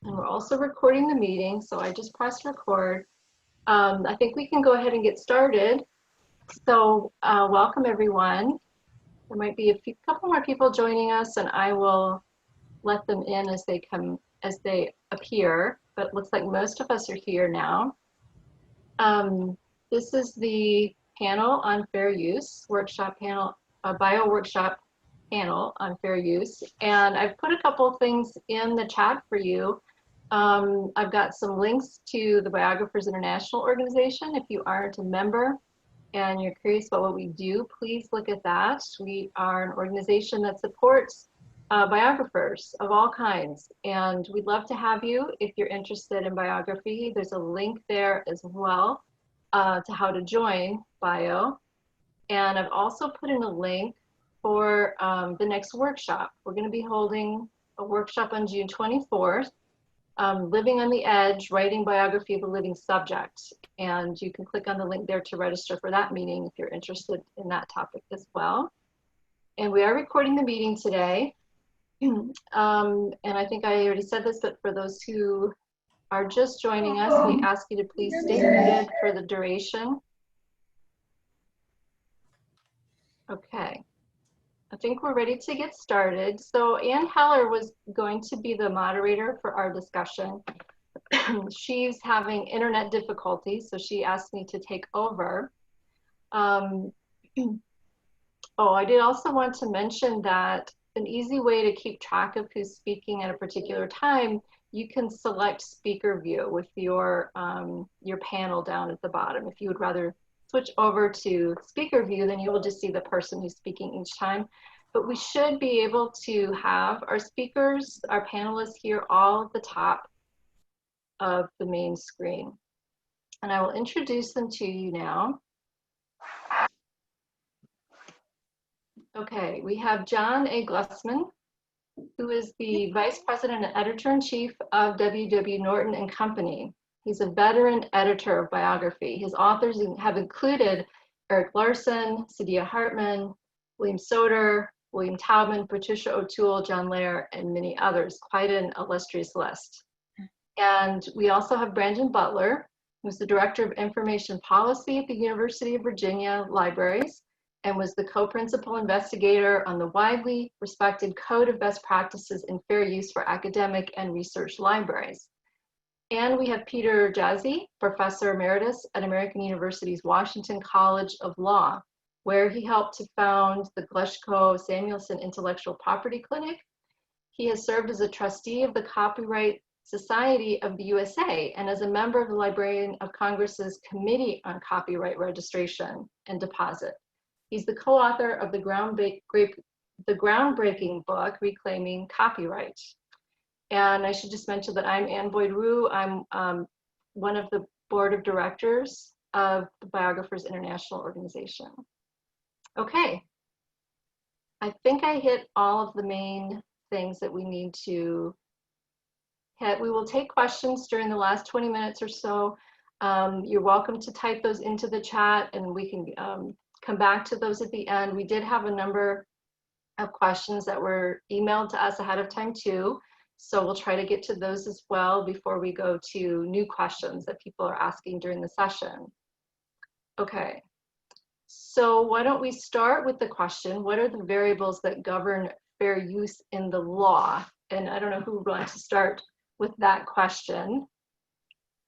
And we're also recording the meeting, so I just pressed record. I think we can go ahead and get started. So welcome everyone. There might be a couple more people joining us, and I will let them in as they appear, but it looks like most of us are here now. This is the panel on fair use, bio workshop panel on fair use. And I've put a couple of things in the chat for you. I've got some links to the Biographers International organization. If you aren't a member and you're curious about what we do, please look at that. We are an organization that supports biographers of all kinds, and we'd love to have you if you're interested in biography. There's a link there as well to how to join bio. And I've also put in a link for the next workshop. We're going to be holding a workshop on June 24th, Living on the Edge, Writing Biography of a Living Subject. And you can click on the link there to register for that meeting if you're interested in that topic as well. And we are recording the meeting today. And I think I already said this, but for those who are just joining us, we ask you to please stay muted for the duration. Okay, I think we're ready to get started. So Ann Heller was going to be the moderator for our discussion. She's having internet difficulties, so she asked me to take over. Oh, I did also want to mention that an easy way to keep track of who's speaking at a particular time, you can select speaker view with your panel down at the bottom. If you would rather switch over to speaker view, then you will just see the person who's speaking each time. But we should be able to have our speakers, our panelists here all at the top of the main screen. And I will introduce them to you now. Okay, we have John A. Glusman, who is the Vice President and Editor-in-Chief of Norton Company. He's a veteran editor of biography. His authors have included Eric Larson, Saidiya Hartman, William Soter, William Taubman, Patricia O'Toole, John Lair, and many others. Quite an illustrious list. And we also have Brandon Butler, who's the Director of Information Policy at the University of Virginia Libraries, and was the co-principal investigator on the widely respected Code of Best Practices in Fair Use for Academic and Research Libraries. And we have Peter Jaszi, Professor Emeritus at American University's Washington College of Law, where he helped to found the Glushko-Samuelson Intellectual Property Clinic. He has served as a trustee of the Copyright Society of the USA and as a member of the Librarian of Congress's Committee on Copyright Registration and Deposit. He's the co-author of the groundbreaking book, Reclaiming Copyright. And I should just mention that I'm Ann Boyd-Rue. I'm one of the board of directors of the Biographers International organization. Okay, I think I hit all of the main things that we need to hit. We will take questions during the last 20 minutes or so. You're welcome to type those into the chat and we can come back to those at the end. We did have a number of questions that were emailed to us ahead of time too. So we'll try to get to those as well before we go to new questions that people are asking during the session. Okay, so why don't we start with the question, what are the variables that govern fair use in the law? And I don't know who would want to start with that question.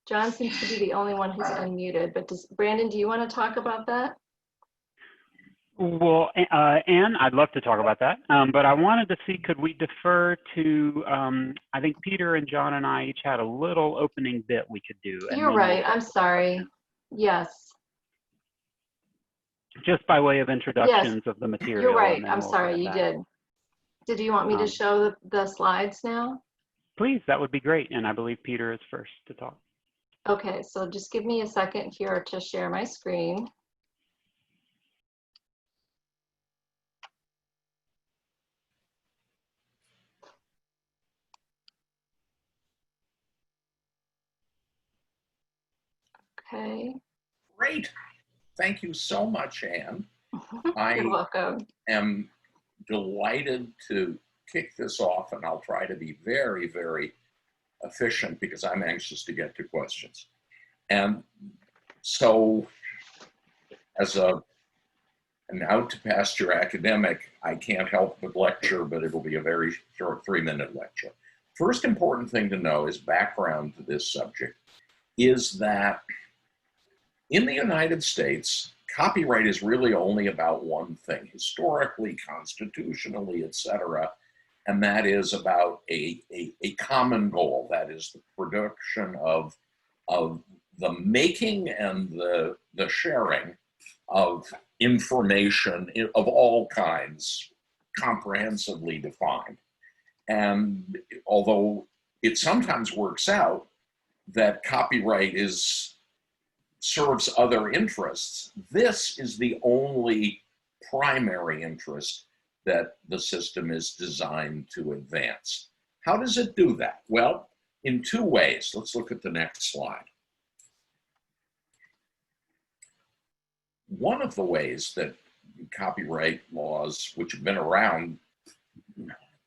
John seems to be the only one who's unmuted, but Brandon, do you want to talk about that? Well, Ann, I'd love to talk about that, but I wanted to see, could we defer to, I think Peter and John and I each had a little opening bit we could do. You're right, I'm sorry. Yes. Just by way of introductions of the material. You're right, I'm sorry, you did. Did you want me to show the slides now? Please, that would be great, and I believe Peter is first to talk. Okay, so just give me a second here to share my screen. Okay. Great. Thank you so much, Ann. You're welcome. I am delighted to kick this off, and I'll try to be very, very efficient because I'm anxious to get to questions. And so as an out to pasture academic, I can't help but lecture, but it'll be a very short 3-minute lecture. First important thing to know is background to this subject is that in the United States, copyright is really only about one thing, historically, constitutionally, etc., and that is about a common goal, that is the production of the making and the sharing of information of all kinds, comprehensively defined. And although it sometimes works out that copyright serves other interests, this is the only primary interest that the system is designed to advance. How does it do that? Well, in 2 ways. Let's look at the next slide. One of the ways that copyright laws, which have been around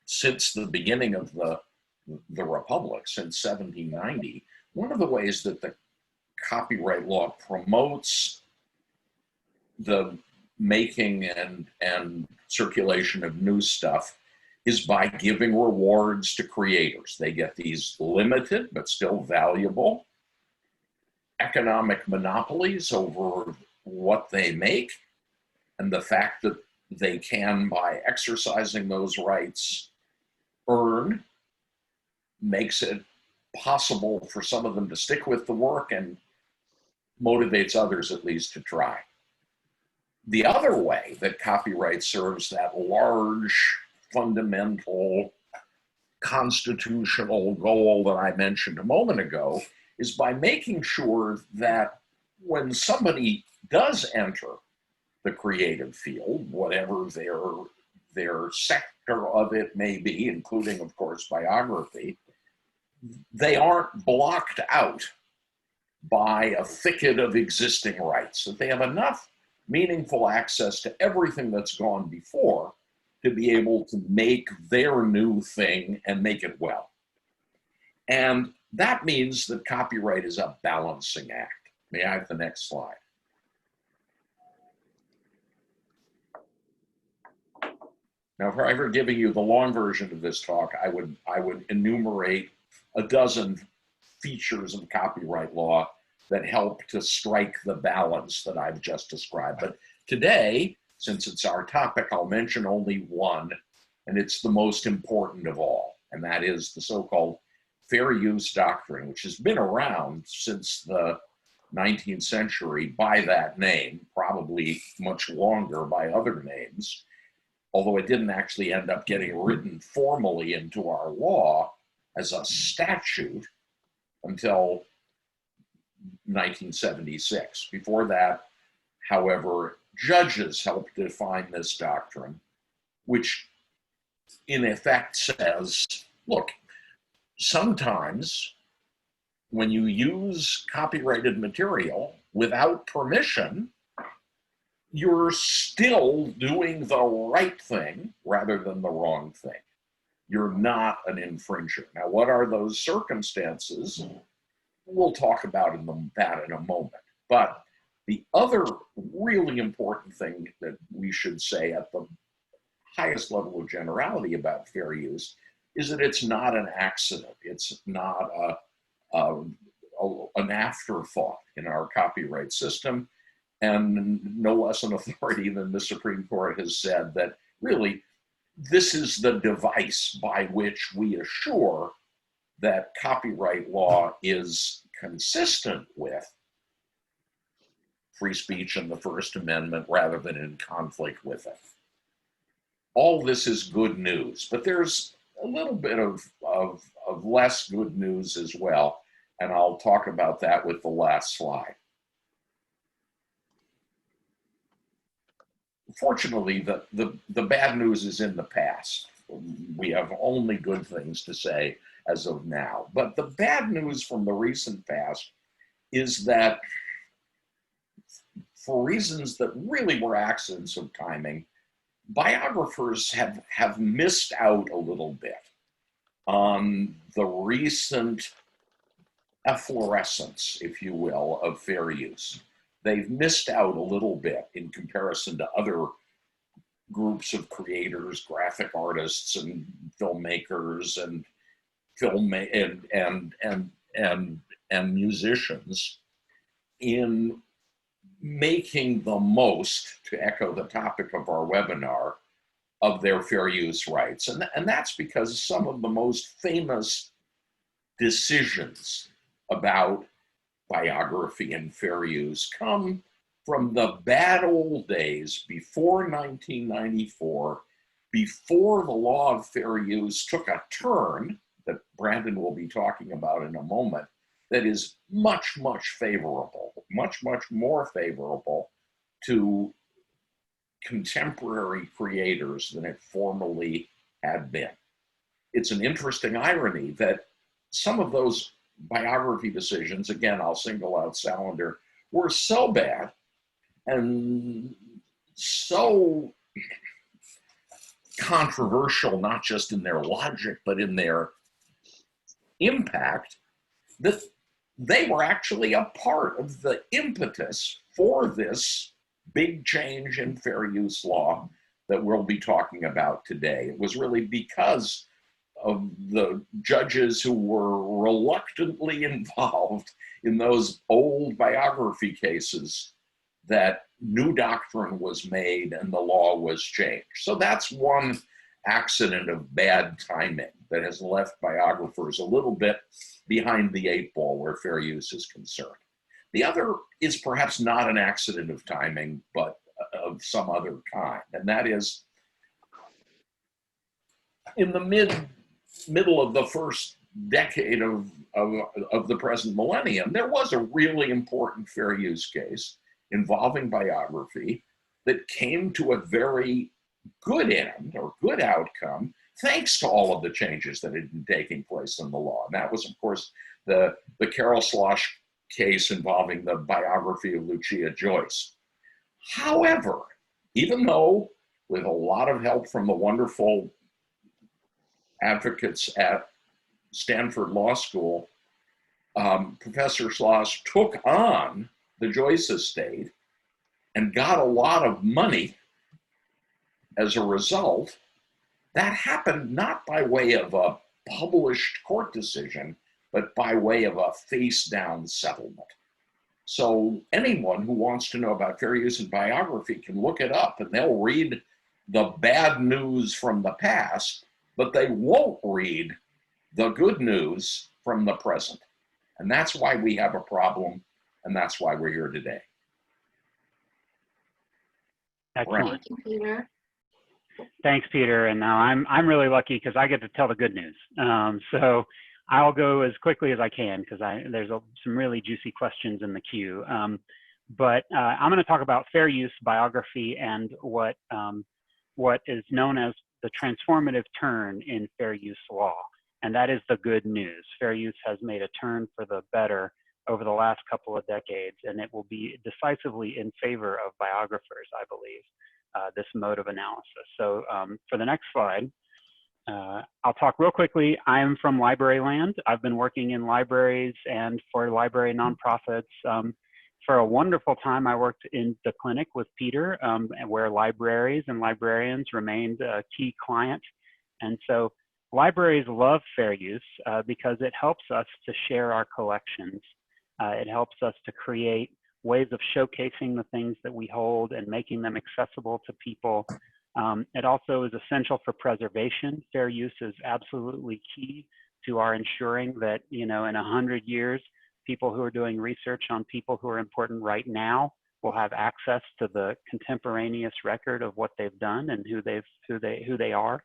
since the beginning of the Republic, since 1790, one of the ways that the copyright law promotes the making and circulation of new stuff is by giving rewards to creators. They get these limited but still valuable economic monopolies over what they make, and the fact that they can, by exercising those rights, earn, makes it possible for some of them to stick with the work and motivates others at least to try. The other way that copyright serves that large, fundamental, constitutional goal that I mentioned a moment ago is by making sure that when somebody does enter the creative field, whatever their sector of it may be, including, of course, biography, they aren't blocked out by a thicket of existing rights, that they have enough meaningful access to everything that's gone before to be able to make their new thing and make it well. And that means that copyright is a balancing act. May I have the next slide? Now, if I were giving you the long version of this talk, I would enumerate a dozen features of copyright law that help to strike the balance that I've just described. But today, since it's our topic, I'll mention only one, and it's the most important of all, and that is the so-called fair use doctrine, which has been around since the 19th century by that name, probably much longer by other names, although it didn't actually end up getting written formally into our law as a statute until 1976. Before that, however, judges helped define this doctrine, which in effect says, look, sometimes when you use copyrighted material without permission, you're still doing the right thing rather than the wrong thing. You're not an infringer. Now, what are those circumstances? We'll talk about that in a moment. But the other really important thing that we should say at the highest level of generality about fair use is that it's not an accident. It's not an afterthought in our copyright system. And no less an authority than the Supreme Court has said that really this is the device by which we assure that copyright law is consistent with free speech and the First Amendment rather than in conflict with it. All this is good news, but there's a little bit of less good news as well, and I'll talk about that with the last slide. Fortunately, the bad news is in the past. We have only good things to say as of now. But the bad news from the recent past is that for reasons that really were accidents of timing, biographers have missed out a little bit on the recent efflorescence, if you will, of fair use. They've missed out a little bit in comparison to other groups of creators, graphic artists and filmmakers and and musicians in making the most, to echo the topic of our webinar, of their fair use rights. And that's because some of the most famous decisions about biography and fair use come from the bad old days before 1994, before the law of fair use took a turn that Brandon will be talking about in a moment, that is much, much favorable, much, much more favorable to contemporary creators than it formerly had been. It's an interesting irony that some of those biography decisions, again, I'll single out Salander, were so bad and so controversial, not just in their logic, but in their impact, that they were actually a part of the impetus for this big change in fair use law that we'll be talking about today. It was really because of the judges who were reluctantly involved in those old biography cases that new doctrine was made and the law was changed. So that's one accident of bad timing that has left biographers a little bit behind the eight ball where fair use is concerned. The other is perhaps not an accident of timing, but of some other kind, and that is in the middle of the first decade of the present millennium, there was a really important fair use case involving biography that came to a very good end or good outcome thanks to all of the changes that had been taking place in the law. And that was, of course, the Carol Slosh case involving the biography of Lucia Joyce. However, even though with a lot of help from the wonderful advocates at Stanford Law School, Professor Slosh took on the Joyce estate and got a lot of money as a result. That happened not by way of a published court decision, but by way of a face-down settlement. So anyone who wants to know about fair use and biography can look it up, and they'll read the bad news from the past, but they won't read the good news from the present. And that's why we have a problem, and that's why we're here today. Excellent. Thank you, Peter. Thanks, Peter. And now I'm really lucky because I get to tell the good news. So I'll go as quickly as I can because there's some really juicy questions in the queue. But I'm going to talk about fair use, biography, and what is known as the transformative turn in fair use law. And that is the good news. Fair use has made a turn for the better over the last couple of decades, and it will be decisively in favor of biographers, I believe, this mode of analysis. So for the next slide, I'll talk real quickly. I'm from library land. I've been working in libraries and for library nonprofits. For a wonderful time, I worked in the clinic with Peter, where libraries and librarians remained a key client. And so libraries love fair use because it helps us to share our collections. It helps us to create ways of showcasing the things that we hold and making them accessible to people. It also is essential for preservation. Fair use is absolutely key to our ensuring that, in 100 years, people who are doing research on people who are important right now will have access to the contemporaneous record of what they've done and who they are.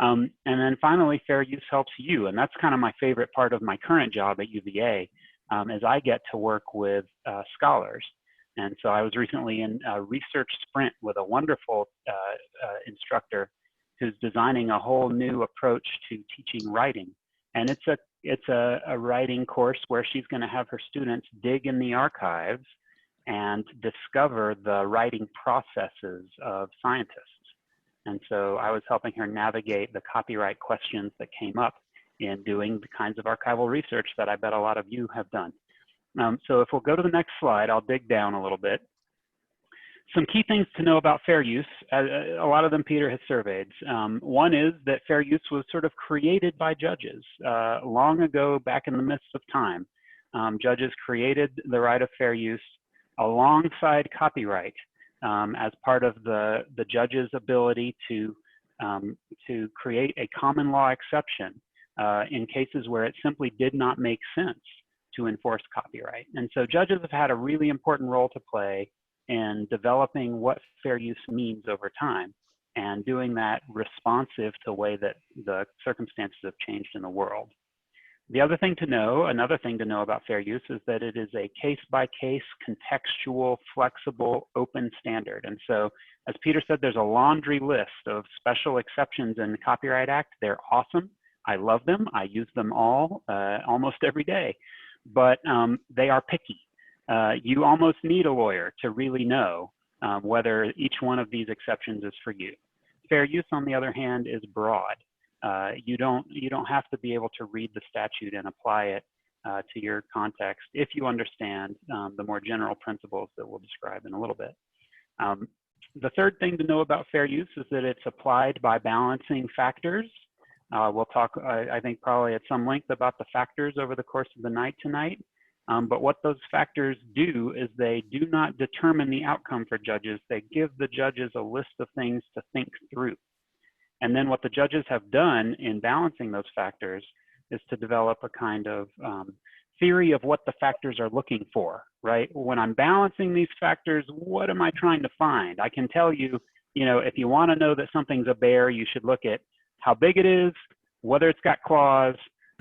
And then finally, fair use helps you, and that's kind of my favorite part of my current job at UVA. Is I get to work with scholars. And so I was recently in a research sprint with a wonderful instructor who's designing a whole new approach to teaching writing. And it's a writing course where she's going to have her students dig in the archives and discover the writing processes of scientists. And so I was helping her navigate the copyright questions that came up. in doing the kinds of archival research that I bet a lot of you have done. So if we'll go to the next slide, I'll dig down a little bit. Some key things to know about fair use, a lot of them Peter has surveyed. One is that fair use was sort of created by judges long ago, back in the midst of time. Judges created the right of fair use alongside copyright as part of the judge's ability to create a common law exception in cases where it simply did not make sense to enforce copyright. And so judges have had a really important role to play in developing what fair use means over time and doing that responsive to the way that the circumstances have changed in the world. The other thing to know, another thing to know about fair use is that it is a case-by-case, contextual, flexible, open standard. And so, as Peter said, there's a laundry list of special exceptions in the Copyright Act. They're awesome. I love them. I use them all almost every day, but they are picky. You almost need a lawyer to really know whether each one of these exceptions is for you. Fair use, on the other hand, is broad. You don't have to be able to read the statute and apply it to your context if you understand the more general principles that we'll describe in a little bit. The third thing to know about fair use is that it's applied by balancing factors. We'll talk, I think, probably at some length about the factors over the course of the night tonight. But what those factors do is they do not determine the outcome for judges. They give the judges a list of things to think through. And then what the judges have done in balancing those factors is to develop a kind of theory of what the factors are looking for, right? When I'm balancing these factors, what am I trying to find? I can tell you, if you want to know that something's a bear, you should look at how big it is, whether it's got claws,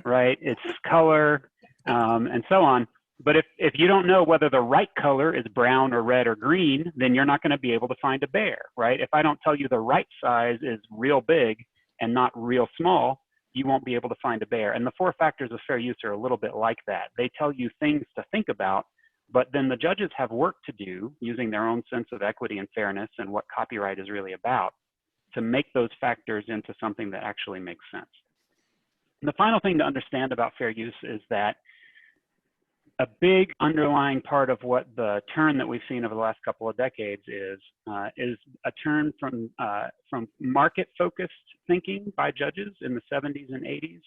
right? Its color, and so on. But if you don't know whether the right color is brown or red or green, then you're not going to be able to find a bear, right? If I don't tell you the right size is real big and not real small, you won't be able to find a bear. And the four factors of fair use are a little bit like that. They tell you things to think about, but then the judges have work to do using their own sense of equity and fairness and what copyright is really about to make those factors into something that actually makes sense. And the final thing to understand about fair use is that a big underlying part of what the turn that we've seen over the last couple of decades is a turn from market-focused thinking by judges in the 70s and 80s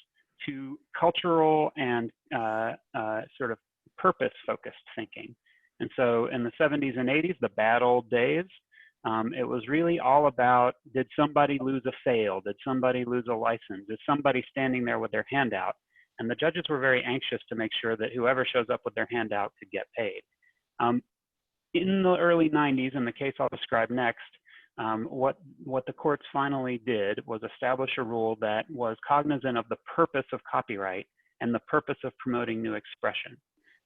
to cultural and sort of purpose-focused thinking. And so in the 70s and 80s, the bad old days, it was really all about, did somebody lose a sale? Did somebody lose a license? Is somebody standing there with their hand out? And the judges were very anxious to make sure that whoever shows up with their hand out could get paid. In the early 90s, in the case I'll describe next, what the courts finally did was establish a rule that was cognizant of the purpose of copyright and the purpose of promoting new expression.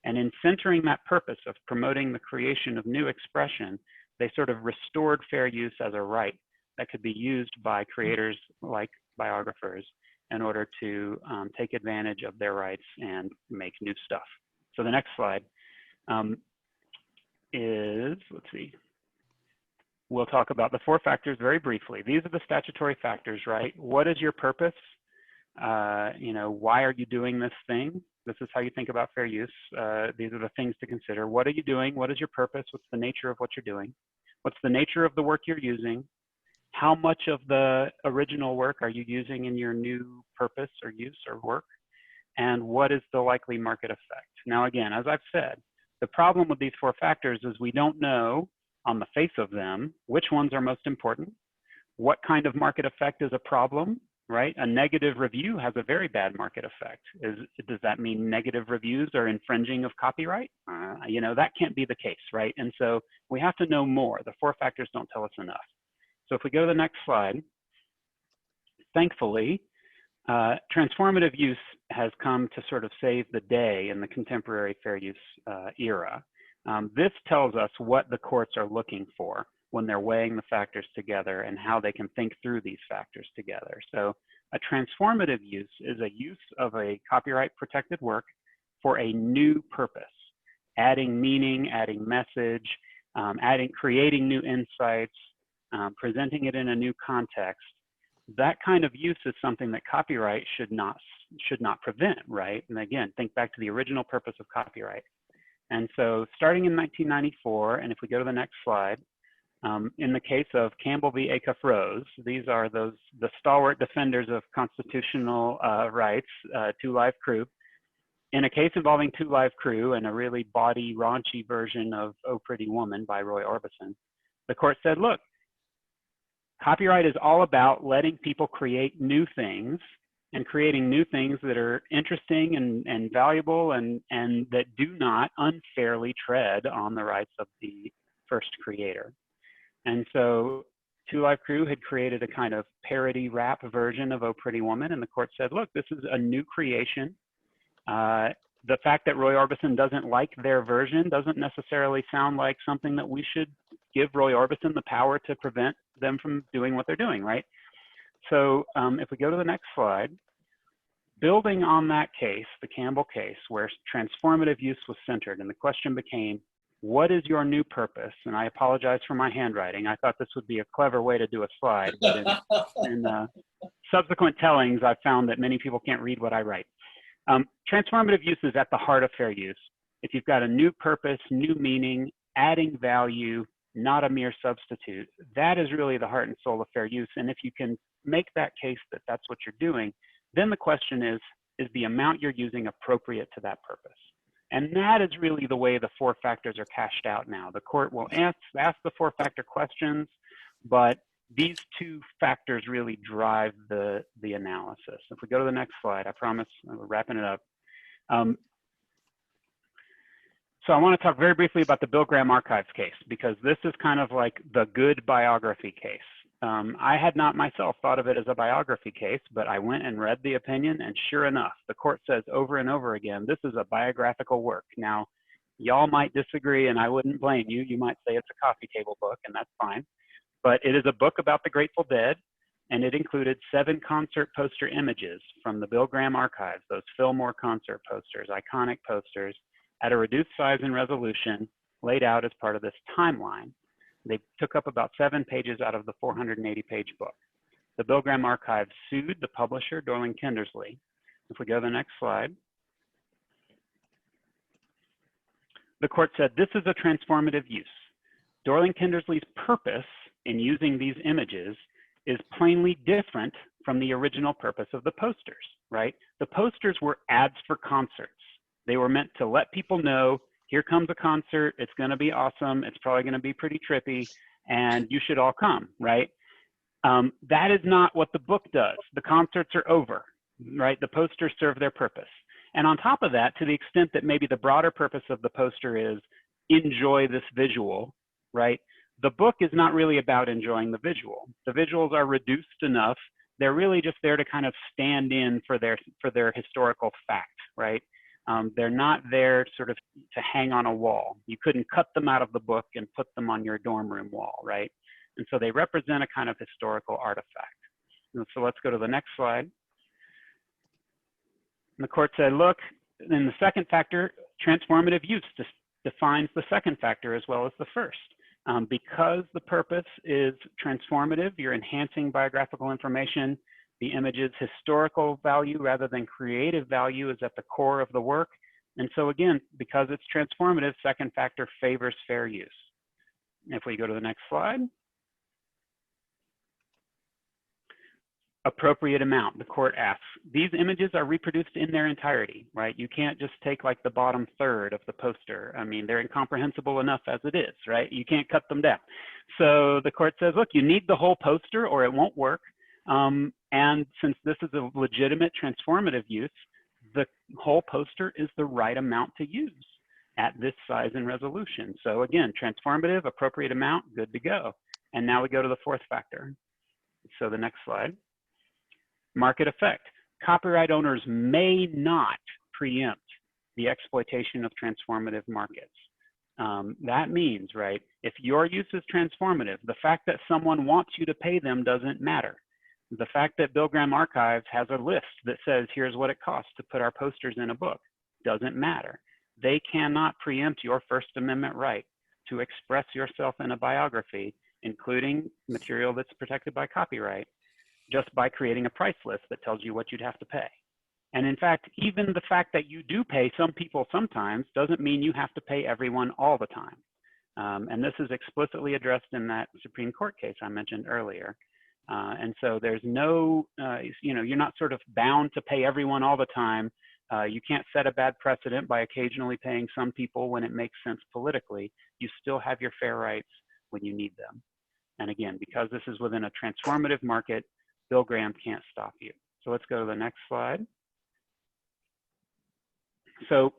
And in centering that purpose of promoting the creation of new expression, they sort of restored fair use as a right that could be used by creators like Biographers in order to take advantage of their rights and make new stuff. So the next slide is, let's see, we'll talk about the four factors very briefly. These are the statutory factors, right? What is your purpose? Why are you doing this thing? This is how you think about fair use. These are the things to consider. What are you doing? What is your purpose? What's the nature of what you're doing? What's the nature of the work you're using? How much of the original work are you using in your new purpose or use or work? And what is the likely market effect? Now, again, as I've said, the problem with these four factors is we don't know on the face of them which ones are most important, what kind of market effect is a problem, right? A negative review has a very bad market effect. Does that mean negative reviews are infringing of copyright? That can't be the case, right? And so we have to know more. The four factors don't tell us enough. So if we go to the next slide, thankfully, transformative use has come to sort of save the day in the contemporary fair use era. This tells us what the courts are looking for when they're weighing the factors together and how they can think through these factors together. So a transformative use is a use of a copyright protected work for a new purpose, adding meaning, adding message, creating new insights, presenting it in a new context. That kind of use is something that copyright should not should not prevent, right? And again, think back to the original purpose of copyright. And so starting in 1994, and if we go to the next slide, in the case of Campbell v. Acuff Rose, these are the stalwart defenders of constitutional rights, Two Live Crew. In a case involving Two Live Crew and a really bawdy, raunchy version of Oh Pretty Woman by Roy Orbison, the court said, look, copyright is all about letting people create new things and creating new things that are interesting and valuable and that do not unfairly tread on the rights of the first creator. And so Two Live Crew had created a kind of parody rap version of Oh Pretty Woman, and the court said, look, this is a new creation. The fact that Roy Orbison doesn't like their version doesn't necessarily sound like something that we should give Roy Orbison the power to prevent them from doing what they're doing, right? So if we go to the next slide, building on that case, the Campbell case, where transformative use was centered, and the question became, what is your new purpose? And I apologize for my handwriting. I thought this would be a clever way to do a slide, but in subsequent tellings, I've found that many people can't read what I write. Transformative use is at the heart of fair use. If you've got a new purpose, new meaning, adding value, not a mere substitute, that is really the heart and soul of fair use. And if you can make that case that that's what you're doing, then the question is the amount you're using appropriate to that purpose? And that is really the way the four factors are cashed out now. The court will ask the four-factor questions, but these two factors really drive the analysis. If we go to the next slide, I promise we're wrapping it up. So I want to talk very briefly about the Bill Graham Archives case, because this is kind of like the good biography case. I had not myself thought of it as a biography case, but I went and read the opinion, and sure enough, the court says over and over again, this is a biographical work. Now, y'all might disagree, and I wouldn't blame you. You might say it's a coffee table book, and that's fine. But it is a book about the Grateful Dead, and it included 7 concert poster images from the Bill Graham Archives, those Fillmore concert posters, iconic posters, at a reduced size and resolution, laid out as part of this timeline. They took up about 7 pages out of the 480-page book. The Bill Graham Archives sued the publisher, Dorling Kindersley. If we go to the next slide. The court said, this is a transformative use. Dorling Kindersley's purpose in using these images is plainly different from the original purpose of the posters, right? The posters were ads for concerts. They were meant to let people know, here comes a concert, it's gonna be awesome, it's probably gonna be pretty trippy, and you should all come, right? That is not what the book does. The concerts are over, right? The posters serve their purpose. And on top of that, to the extent that maybe the broader purpose of the poster is enjoy this visual, right? The book is not really about enjoying the visual. The visuals are reduced enough. They're really just there to kind of stand in for their historical fact, right? They're not there sort of to hang on a wall. You couldn't cut them out of the book and put them on your dorm room wall, right? And so they represent a kind of historical artifact. And so let's go to the next slide. And the court said, look, in the second factor, transformative use defines the second factor as well as the first. Because the purpose is transformative, you're enhancing biographical information. The image's historical value rather than creative value is at the core of the work. And so again, because it's transformative, second factor favors fair use. If we go to the next slide. Appropriate amount, the court asks. These images are reproduced in their entirety, right? You can't just take like the bottom third of the poster. I mean, they're incomprehensible enough as it is, right? You can't cut them down. So the court says, look, you need the whole poster or it won't work. And since this is a legitimate transformative use, the whole poster is the right amount to use at this size and resolution. So again, transformative, appropriate amount, good to go. And now we go to the fourth factor. So the next slide. Market effect. Copyright owners may not preempt the exploitation of transformative markets. That means, right, if your use is transformative, the fact that someone wants you to pay them doesn't matter. The fact that Bill Graham Archives has a list that says, here's what it costs to put our posters in a book, doesn't matter. They cannot preempt your First Amendment right to express yourself in a biography, including material that's protected by copyright, just by creating a price list that tells you what you'd have to pay. And in fact, even the fact that you do pay some people sometimes doesn't mean you have to pay everyone all the time. And this is explicitly addressed in that Supreme Court case I mentioned earlier. And so there's no, you're not sort of bound to pay everyone all the time. You can't set a bad precedent by occasionally paying some people when it makes sense politically. You still have your fair rights when you need them. And again, because this is within a transformative market, Bill Graham can't stop you. So let's go to the next slide. So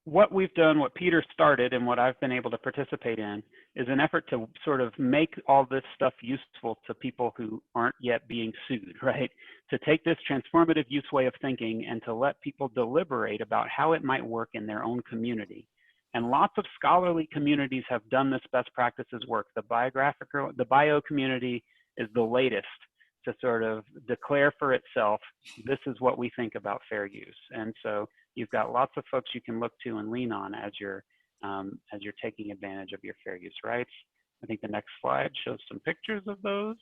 what we've done, what Peter started and what I've been able to participate in is an effort to sort of make all this stuff useful to people who aren't yet being sued, right? To take this transformative use way of thinking and to let people deliberate about how it might work in their own community. And lots of scholarly communities have done this best practices work. The bio community is the latest to sort of declare for itself, this is what we think about fair use. And so you've got lots of folks you can look to and lean on as you're taking advantage of your fair use rights. I think the next slide shows some pictures of those.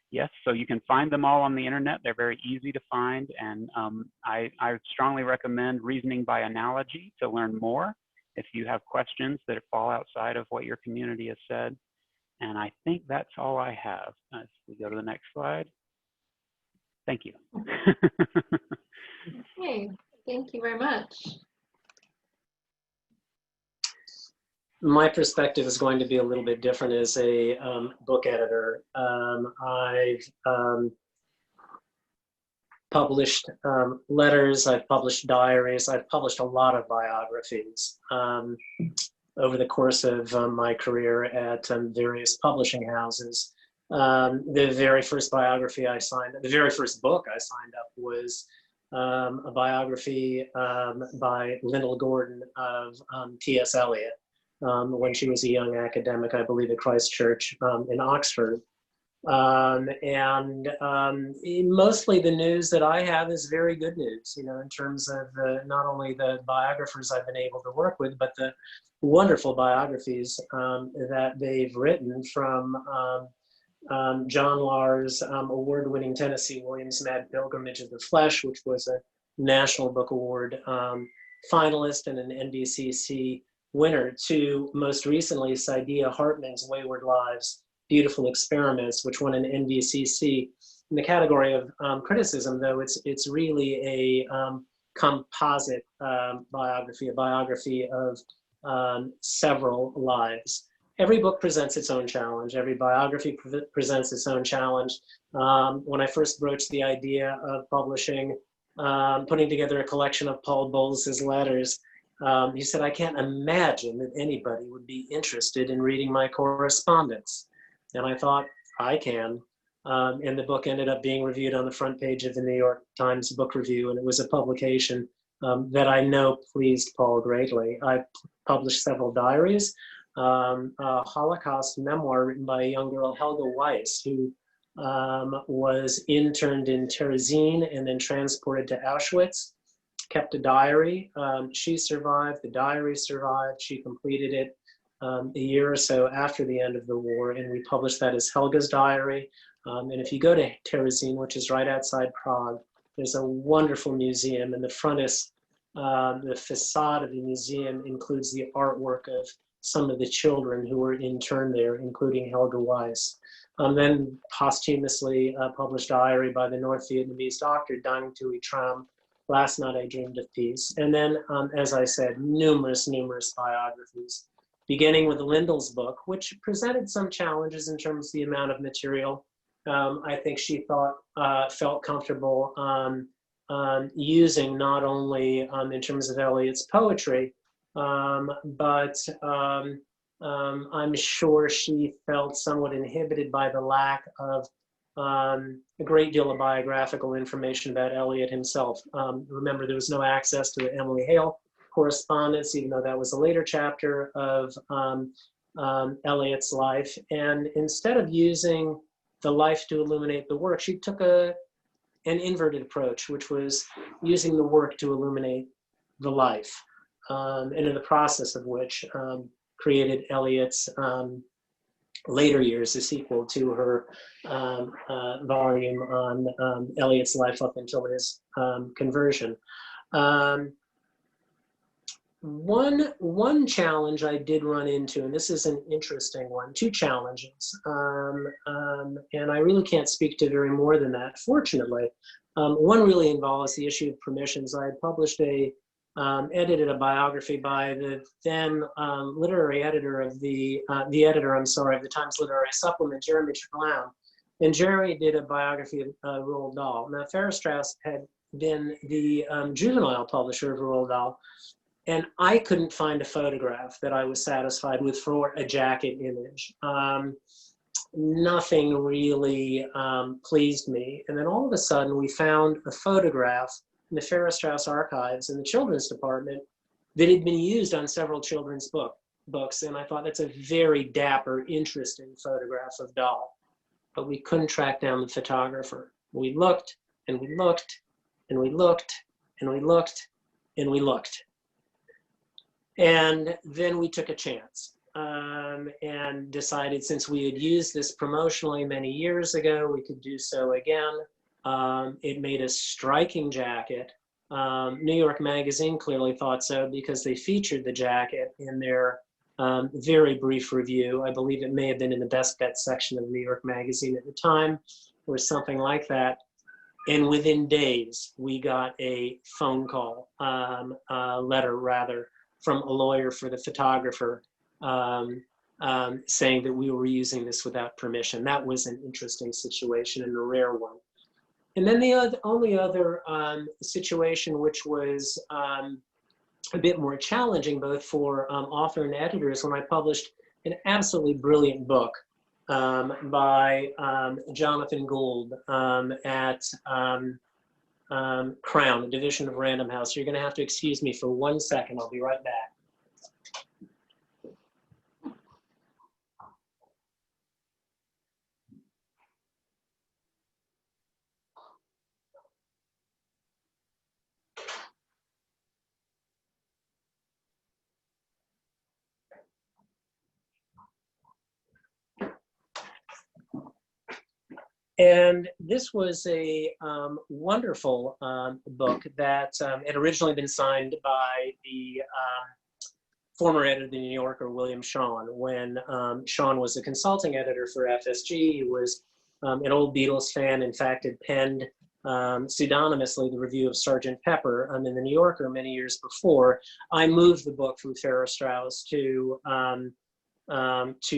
Yes, so you can find them all on the internet. They're very easy to find. And I strongly recommend reasoning by analogy to learn more if you have questions that fall outside of what your community has said. And I think that's all I have. If we go to the next slide. Thank you. Okay, thank you very much. My perspective is going to be a little bit different as a book editor. I've published letters, I've published diaries, I've published a lot of biographies over the course of my career at various publishing houses. The very first biography I signed, the very first book I signed up was a biography by Lyndall Gordon of T.S. Eliot when she was a young academic, I believe, at Christ Church in Oxford. Mostly the news that I have is very good news, you know, in terms of not only the biographers I've been able to work with, but the wonderful biographies that they've written, from John Lahr's award-winning Tennessee Williams Mad Pilgrimage of the Flesh, which was a National Book Award finalist and an NBCC winner, to most recently Saidiya Hartman's Wayward Lives, Beautiful Experiments, which won an NBCC. In the category of criticism, though, it's really a composite biography, a biography of several lives. Every book presents its own challenge. Every biography presents its own challenge. When I first broached the idea of publishing, putting together a collection of Paul Bowles's letters, he said, I can't imagine that anybody would be interested in reading my correspondence. And I thought, I can. And the book ended up being reviewed on the front page of the New York Times Book Review, and it was a publication that I know pleased Paul greatly. I published several diaries, a Holocaust memoir written by a young girl, Helga Weiss, who was interned in Terezin and then transported to Auschwitz, kept a diary. She survived, the diary survived, she completed it a year or so after the end of the war, and we published that as Helga's Diary. And if you go to Terezin, which is right outside Prague, there's a wonderful museum, and the frontis, the facade of the museum includes the artwork of some of the children who were interned there, including Helga Weiss. Then posthumously published diary by the North Vietnamese doctor Dang Thuy Tram, Last Night I Dreamed of Peace. And then, as I said, numerous biographies, beginning with Lyndall's book, which presented some challenges in terms of the amount of material. I think she felt comfortable using not only in terms of Eliot's poetry, but I'm sure she felt somewhat inhibited by the lack of a great deal of biographical information about Eliot himself. Remember, there was no access to the Emily Hale correspondence, even though that was a later chapter of Eliot's life. And instead of using the life to illuminate the work, she took an inverted approach, which was using the work to illuminate the life, and in the process of which created Eliot's later years, a sequel to her volume on Eliot's life up until his conversion. One challenge I did run into, and this is an interesting one, two challenges, and I really can't speak to very more than that, fortunately. One really involves the issue of permissions. I had published edited a biography by the then literary editor of the editor, I'm sorry, of the Times Literary Supplement, Jeremy Trelawn. And Jerry did a biography of Roald Dahl. Now, Farrar Straus had been the juvenile publisher of Roald Dahl, and I couldn't find a photograph that I was satisfied with for a jacket image. Nothing really pleased me. And then all of a sudden, we found a photograph in the Farrar Straus archives in the children's department that had been used on several children's books. And I thought that's a very dapper, interesting photograph of Dahl. But we couldn't track down the photographer. We looked and we looked and we looked and we looked and we looked. And then we took a chance and decided, since we had used this promotionally many years ago, we could do so again. It made a striking jacket. New York Magazine clearly thought so because they featured the jacket in their very brief review. I believe it may have been in the Best Bets section of New York Magazine at the time, or something like that. And within days, we got a phone call, letter rather, from a lawyer for the photographer saying that we were using this without permission. That was an interesting situation and a rare one. And then the only other situation, which was a bit more challenging both for author and editors, when I published an absolutely brilliant book by Jonathan Gould at Crown, the division of Random House. You're going to have to excuse me for 1 second. I'll be right back. And this was a wonderful book that had originally been signed by the former editor of the New Yorker, William Shawn. When Shawn was a consulting editor for FSG, he was an old Beatles fan. In fact, had penned pseudonymously the review of Sgt. Pepper in the New Yorker many years before. I moved the book from Farrar Straus to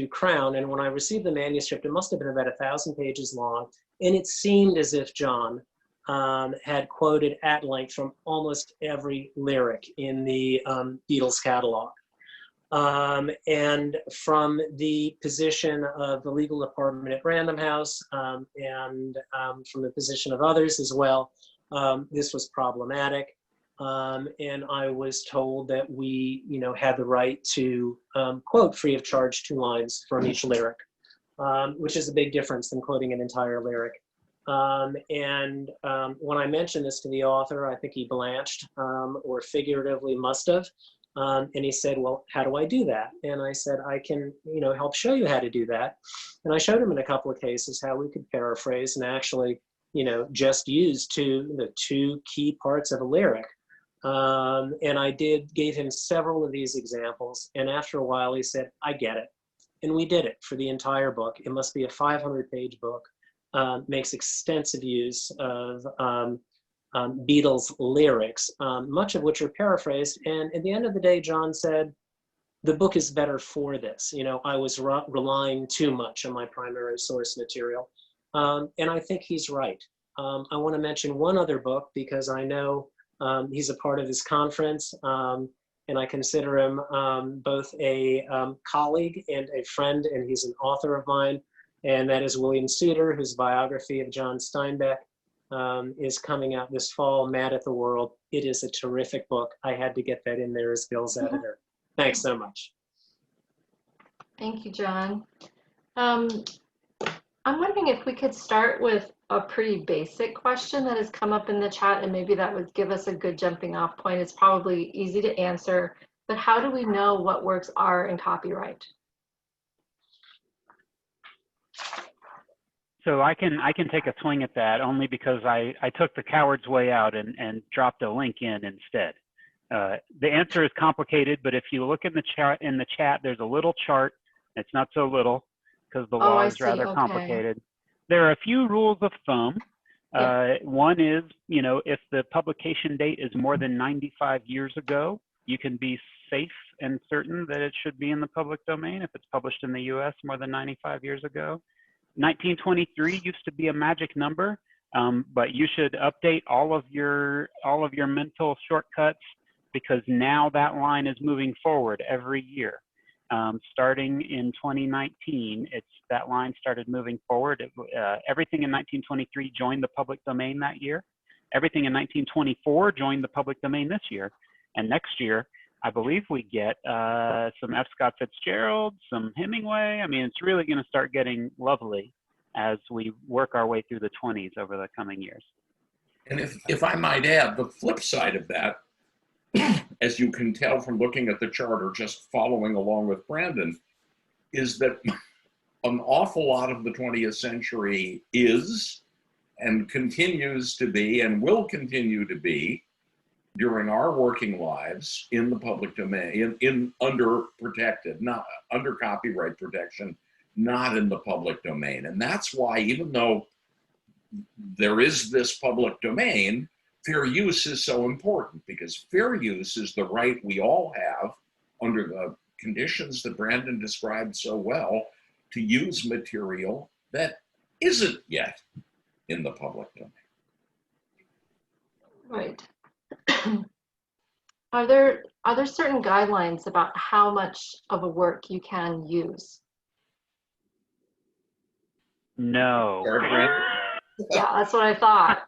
Crown, and when I received the manuscript, it must have been about 1,000 pages long, and it seemed as if John had quoted at length from almost every lyric in the Beatles catalog. And from the position of the legal department at Random House and from the position of others as well, this was problematic. And I was told that we, had the right to quote free of charge 2 lines from each lyric, which is a big difference than quoting an entire lyric. And when I mentioned this to the author, I think he blanched or figuratively must have. And he said, well, how do I do that? And I said, I can, help show you how to do that. And I showed him in a couple of cases how we could paraphrase and actually, just use the 2 key parts of a lyric. And I gave him several of these examples. And after a while, he said, I get it. And we did it for the entire book. It must be a 500-page book, makes extensive use of Beatles lyrics, much of which are paraphrased. And at the end of the day, John said, the book is better for this. I was relying too much on my primary source material. And I think he's right. I want to mention one other book because I know he's a part of this conference, and I consider him both a colleague and a friend, and he's an author of mine, and that is William Souter, whose biography of John Steinbeck is coming out this fall, Mad at the World. It is a terrific book. I had to get that in there as Bill's editor. Thanks so much. Thank you, John. I'm wondering if we could start with a pretty basic question that has come up in the chat, and maybe that would give us a good jumping off point. It's probably easy to answer, but how do we know what works are in copyright? So I can take a swing at that only because I took the coward's way out and dropped a link in instead. The answer is complicated, but if you look in the chat, there's a little chart. It's not so little because the law is rather complicated. There are a few rules of thumb. One is, if the publication date is more than 95 years ago, you can be safe and certain that it should be in the public domain if it's published in the US more than 95 years ago. 1923 used to be a magic number, but you should update all of your mental shortcuts because now that line is moving forward every year. Starting in 2019, that line started moving forward. Everything in 1923 joined the public domain that year. Everything in 1924 joined the public domain this year. And next year, I believe we get some F. Scott Fitzgerald, some Hemingway. I mean, it's really going to start getting lovely as we work our way through the 20s over the coming years. And if I might add, the flip side of that, as you can tell from looking at the chart or just following along with Brandon, is that an awful lot of the 20th century is and continues to be and will continue to be during our working lives in the public domain, under protected, not under copyright protection, not in the public domain. And that's why, even though there is this public domain, fair use is so important, because fair use is the right we all have under the conditions that Brandon described so well to use material that isn't yet in the public domain. Right. Are there certain guidelines about how much of a work you can use? No. Yeah, that's what I thought.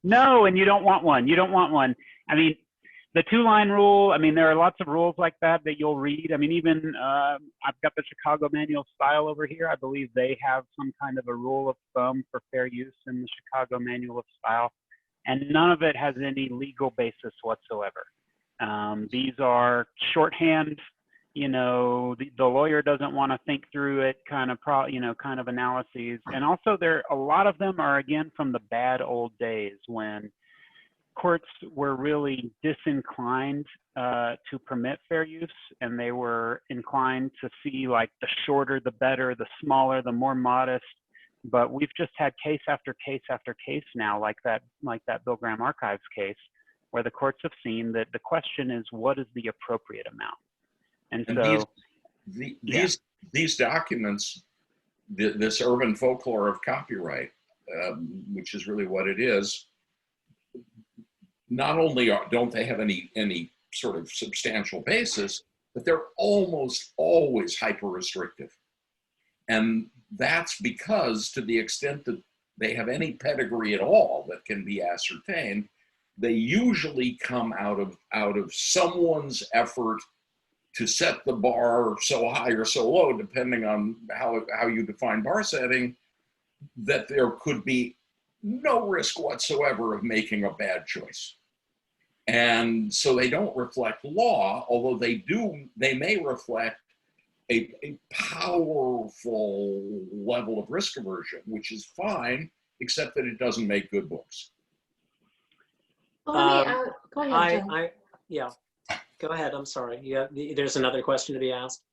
No, and you don't want one. You don't want one. I mean, the 2-line rule, I mean, there are lots of rules like that you'll read. I mean, even I've got the Chicago Manual of Style over here. I believe they have some kind of a rule of thumb for fair use in the Chicago Manual of Style. And none of it has any legal basis whatsoever. These are shorthand, the lawyer doesn't want to think through it kind of analyses. And also a lot of them are, again, from the bad old days when courts were really disinclined to permit fair use, and they were inclined to see like the shorter, the better, the smaller, the more modest. But we've just had case after case after case now, like that Bill Graham Archives case, where the courts have seen that the question is, what is the appropriate amount? And so these documents, this urban folklore of copyright, which is really what it is, not only don't they have any sort of substantial basis, but they're almost always hyper restrictive. And that's because, to the extent that they have any pedigree at all that can be ascertained, they usually come out of someone's effort to set the bar so high or so low, depending on how you define bar setting, that there could be no risk whatsoever of making a bad choice. And so they don't reflect law, although they may reflect a powerful level of risk aversion, which is fine, except that it doesn't make good books. Well, go ahead, Jim. Yeah, go ahead. I'm sorry. Yeah, there's another question to be asked.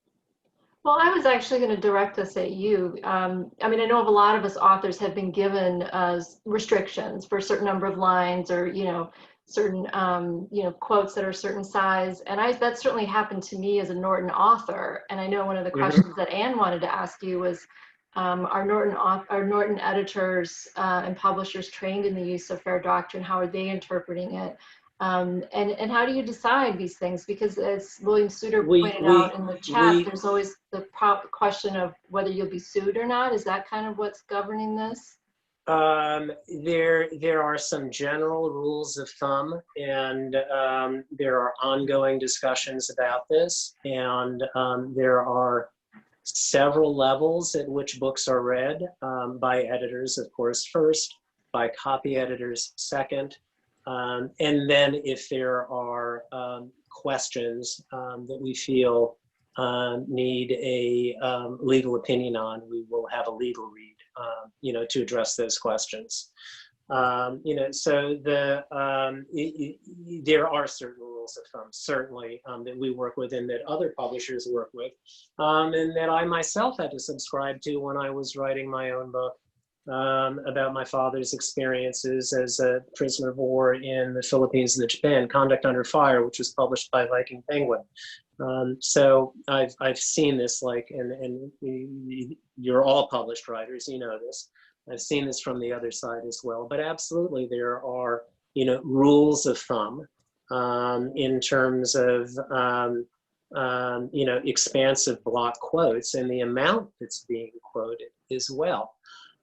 Well, I was actually going to direct us at you. I mean, I know of a lot of us authors have been given restrictions for a certain number of lines, or certain quotes that are a certain size, and that certainly happened to me as a Norton author. And I know one of the questions that Anne wanted to ask you was, are Norton editors and publishers trained in the use of fair doctrine? How are they interpreting it? And how do you decide these things? Because as William Souter pointed out in the chat, there's always the question of whether you'll be sued or not. Is that kind of what's governing this? There are some general rules of thumb, and there are ongoing discussions about this, and there are several levels at which books are read by editors, of course, first, by copy editors second, and then if there are questions that we feel need a legal opinion on, we will have a legal read to address those questions. So there are certain rules of thumb, certainly, that we work with and that other publishers work with, and that I myself had to subscribe to when I was writing my own book about my father's experiences as a prisoner of war in the Philippines and Japan, Conduct Under Fire, which was published by Viking Penguin. So I've seen this, and you're all published writers, you know this. I've seen this from the other side as well, but absolutely there are, rules of thumb in terms of, expansive block quotes and the amount that's being quoted as well.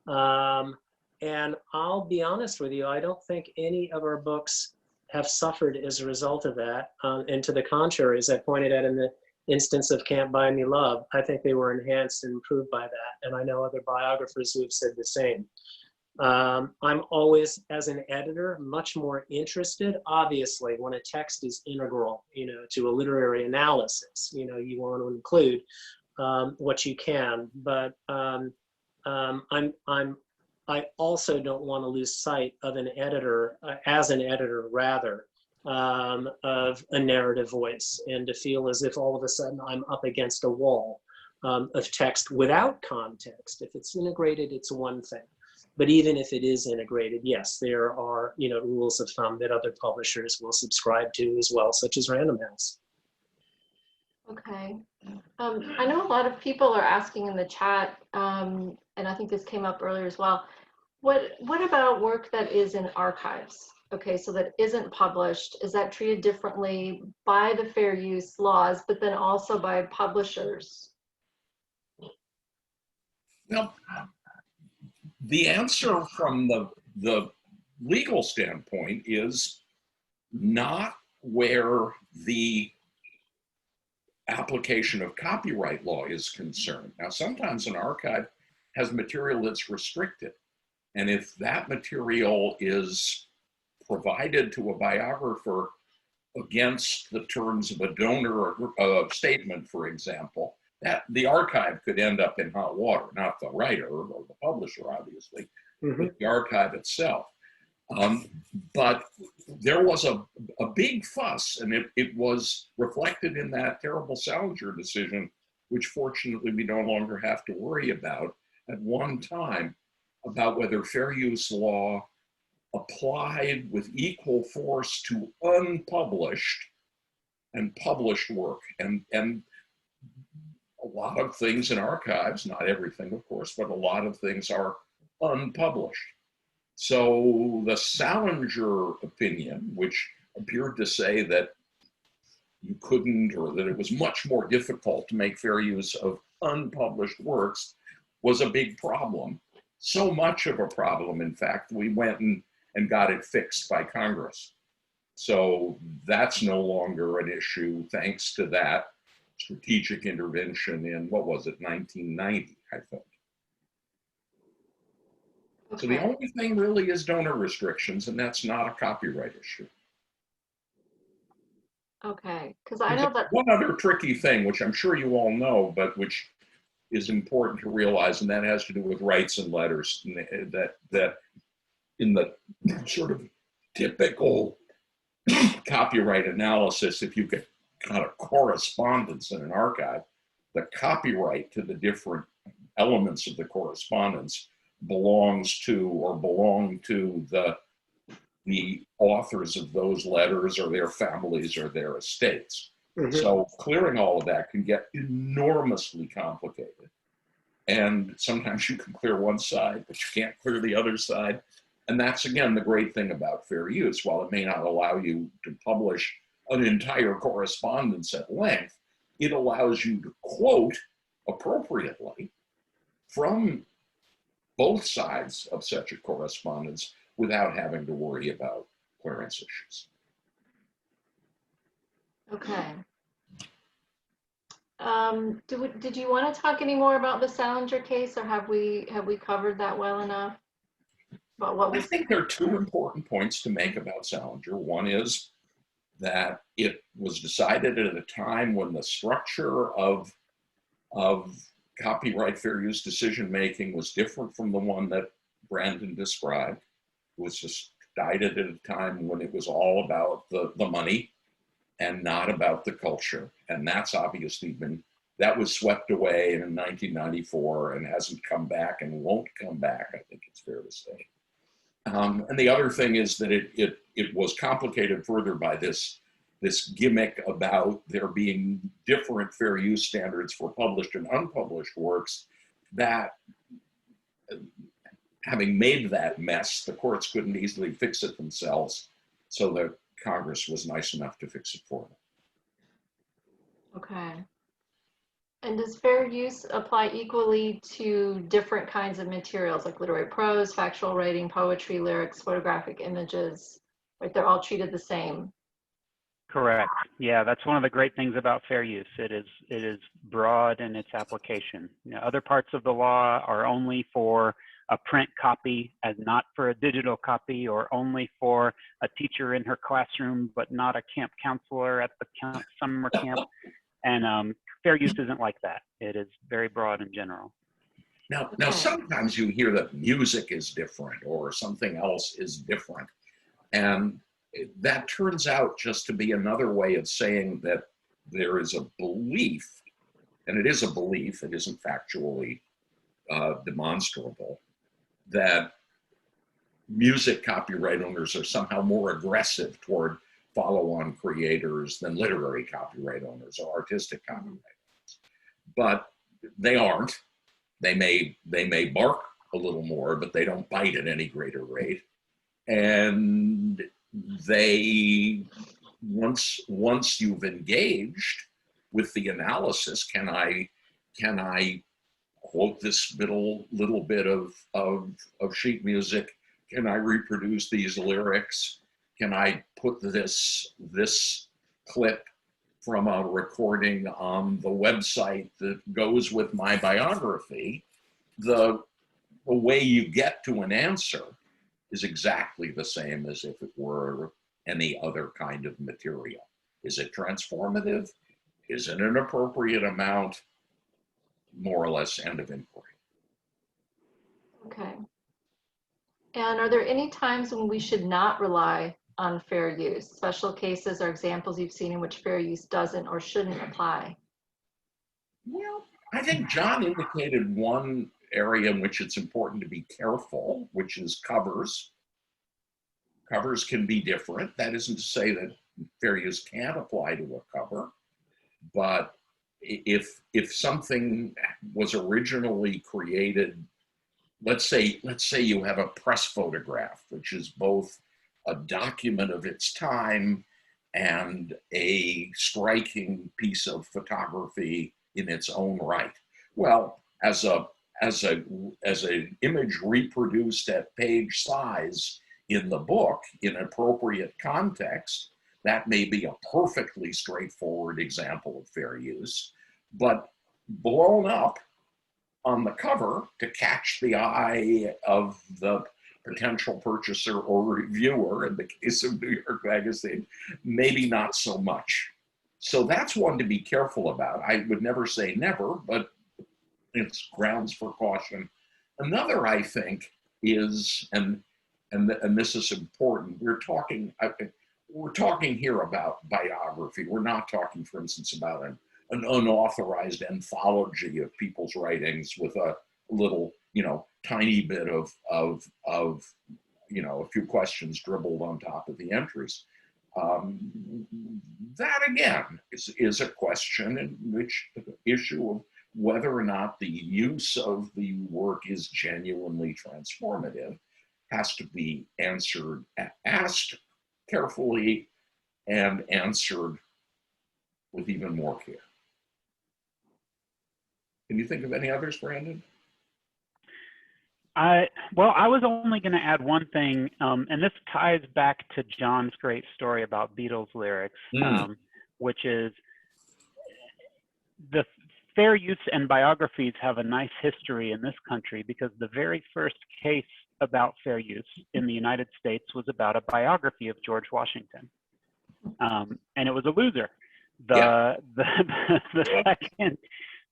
And I'll be honest with you, I don't think any of our books have suffered as a result of that. And to the contrary, as I pointed out in the instance of Can't Buy Me Love, I think they were enhanced and improved by that. And I know other biographers who have said the same. I'm always, as an editor, much more interested, obviously, when a text is integral, to a literary analysis. You want to include what you can, but I also don't want to lose sight of an editor, as an editor rather, of a narrative voice, and to feel as if all of a sudden I'm up against a wall of text without context. If it's integrated, it's one thing. But even if it is integrated, yes, there are rules of thumb that other publishers will subscribe to as well, such as Random House. Okay. I know a lot of people are asking in the chat, and I think this came up earlier as well. What about work that is in archives? Okay, so that isn't published, is that treated differently by the fair use laws, but then also by publishers? Now, the answer from the legal standpoint is not where the application of copyright law is concerned. Now, sometimes an archive has material that's restricted. And if that material is provided to a biographer against the terms of a donor statement, for example, that the archive could end up in hot water, not the writer or the publisher, obviously, but the archive itself. But there was a big fuss, and it was reflected in that terrible Salinger decision, which fortunately we no longer have to worry about, at one time, about whether fair use law applied with equal force to unpublished and published work. And a lot of things in archives, not everything, of course, but a lot of things are unpublished. So the Salinger opinion, which appeared to say that you couldn't, or that it was much more difficult to make fair use of unpublished works, was a big problem. So much of a problem, in fact, we went and got it fixed by Congress. So that's no longer an issue thanks to that strategic intervention in, what was it, 1990, I think. Okay. So the only thing really is donor restrictions, and that's not a copyright issue. Okay, because I know that one other tricky thing, which I'm sure you all know, but which is important to realize, and that has to do with rights and letters, that in the sort of typical copyright analysis, if you get kind of correspondence in an archive, the copyright to the different elements of the correspondence belongs to or belong to the authors of those letters or their families or their estates. Mm-hmm. So clearing all of that can get enormously complicated. And sometimes you can clear one side, but you can't clear the other side. And that's, again, the great thing about fair use. While it may not allow you to publish an entire correspondence at length, it allows you to quote appropriately from both sides of such a correspondence without having to worry about clearance issues. Okay. Did you want to talk any more about the Salinger case, or have we covered that well enough? About what I think there are two important points to make about Salinger. One is that it was decided at a time when the structure of copyright fair use decision-making was different from the one that Brandon described. It was just guided at a time when it was all about the money and not about the culture. And that's obviously that was swept away in 1994 and hasn't come back and won't come back, I think it's fair to say. And the other thing is that it was complicated further by this gimmick about there being different fair use standards for published and unpublished works, that having made that mess, the courts couldn't easily fix it themselves. So the Congress was nice enough to fix it for them. Okay. And does fair use apply equally to different kinds of materials like literary prose, factual writing, poetry, lyrics, photographic images? Right, they're all treated the same. Correct. Yeah, that's one of the great things about fair use. It is broad in its application. You know, other parts of the law are only for a print copy and not for a digital copy, or only for a teacher in her classroom, but not a camp counselor at the summer camp. And fair use isn't like that. It is very broad in general. Now, sometimes you hear that music is different or something else is different. And that turns out just to be another way of saying that there is a belief, and it is a belief, it isn't factually demonstrable, that music copyright owners are somehow more aggressive toward follow-on creators than literary copyright owners or artistic copyright owners. But they aren't. They may bark a little more, but they don't bite at any greater rate. And they, once you've engaged with the analysis, can I quote this little bit of sheet music? Can I reproduce these lyrics? Can I put this clip from a recording on the website that goes with my biography? The way you get to an answer is exactly the same as if it were any other kind of material. Is it transformative? Is it an appropriate amount? More or less, end of inquiry. Okay. And are there any times when we should not rely on fair use? Special cases or examples you've seen in which fair use doesn't or shouldn't apply? Well, I think John indicated one area in which it's important to be careful, which is covers. Covers can be different. That isn't to say that fair use can't apply to a cover, but if something was originally created, let's say you have a press photograph, which is both a document of its time and a striking piece of photography in its own right. Well, as an image reproduced at page size in the book in appropriate context, that may be a perfectly straightforward example of fair use, but blown up on the cover to catch the eye of the potential purchaser or reviewer, in the case of New York Magazine, maybe not so much. So that's one to be careful about. I would never say never, but it's grounds for caution. Another, I think, is, and this is important, we're talking here about biography. We're not talking, for instance, about an unauthorized anthology of people's writings with a little, tiny bit of a few questions dribbled on top of the entries. That again is a question in which the issue of whether or not the use of the work is genuinely transformative has to be asked carefully and answered with even more care. Can you think of any others, Brandon? Well, I was only going to add one thing, and this ties back to John's great story about Beatles lyrics, which is the fair use and biographies have a nice history in this country, because the very first case about fair use in the United States was about a biography of George Washington, and it was a loser. The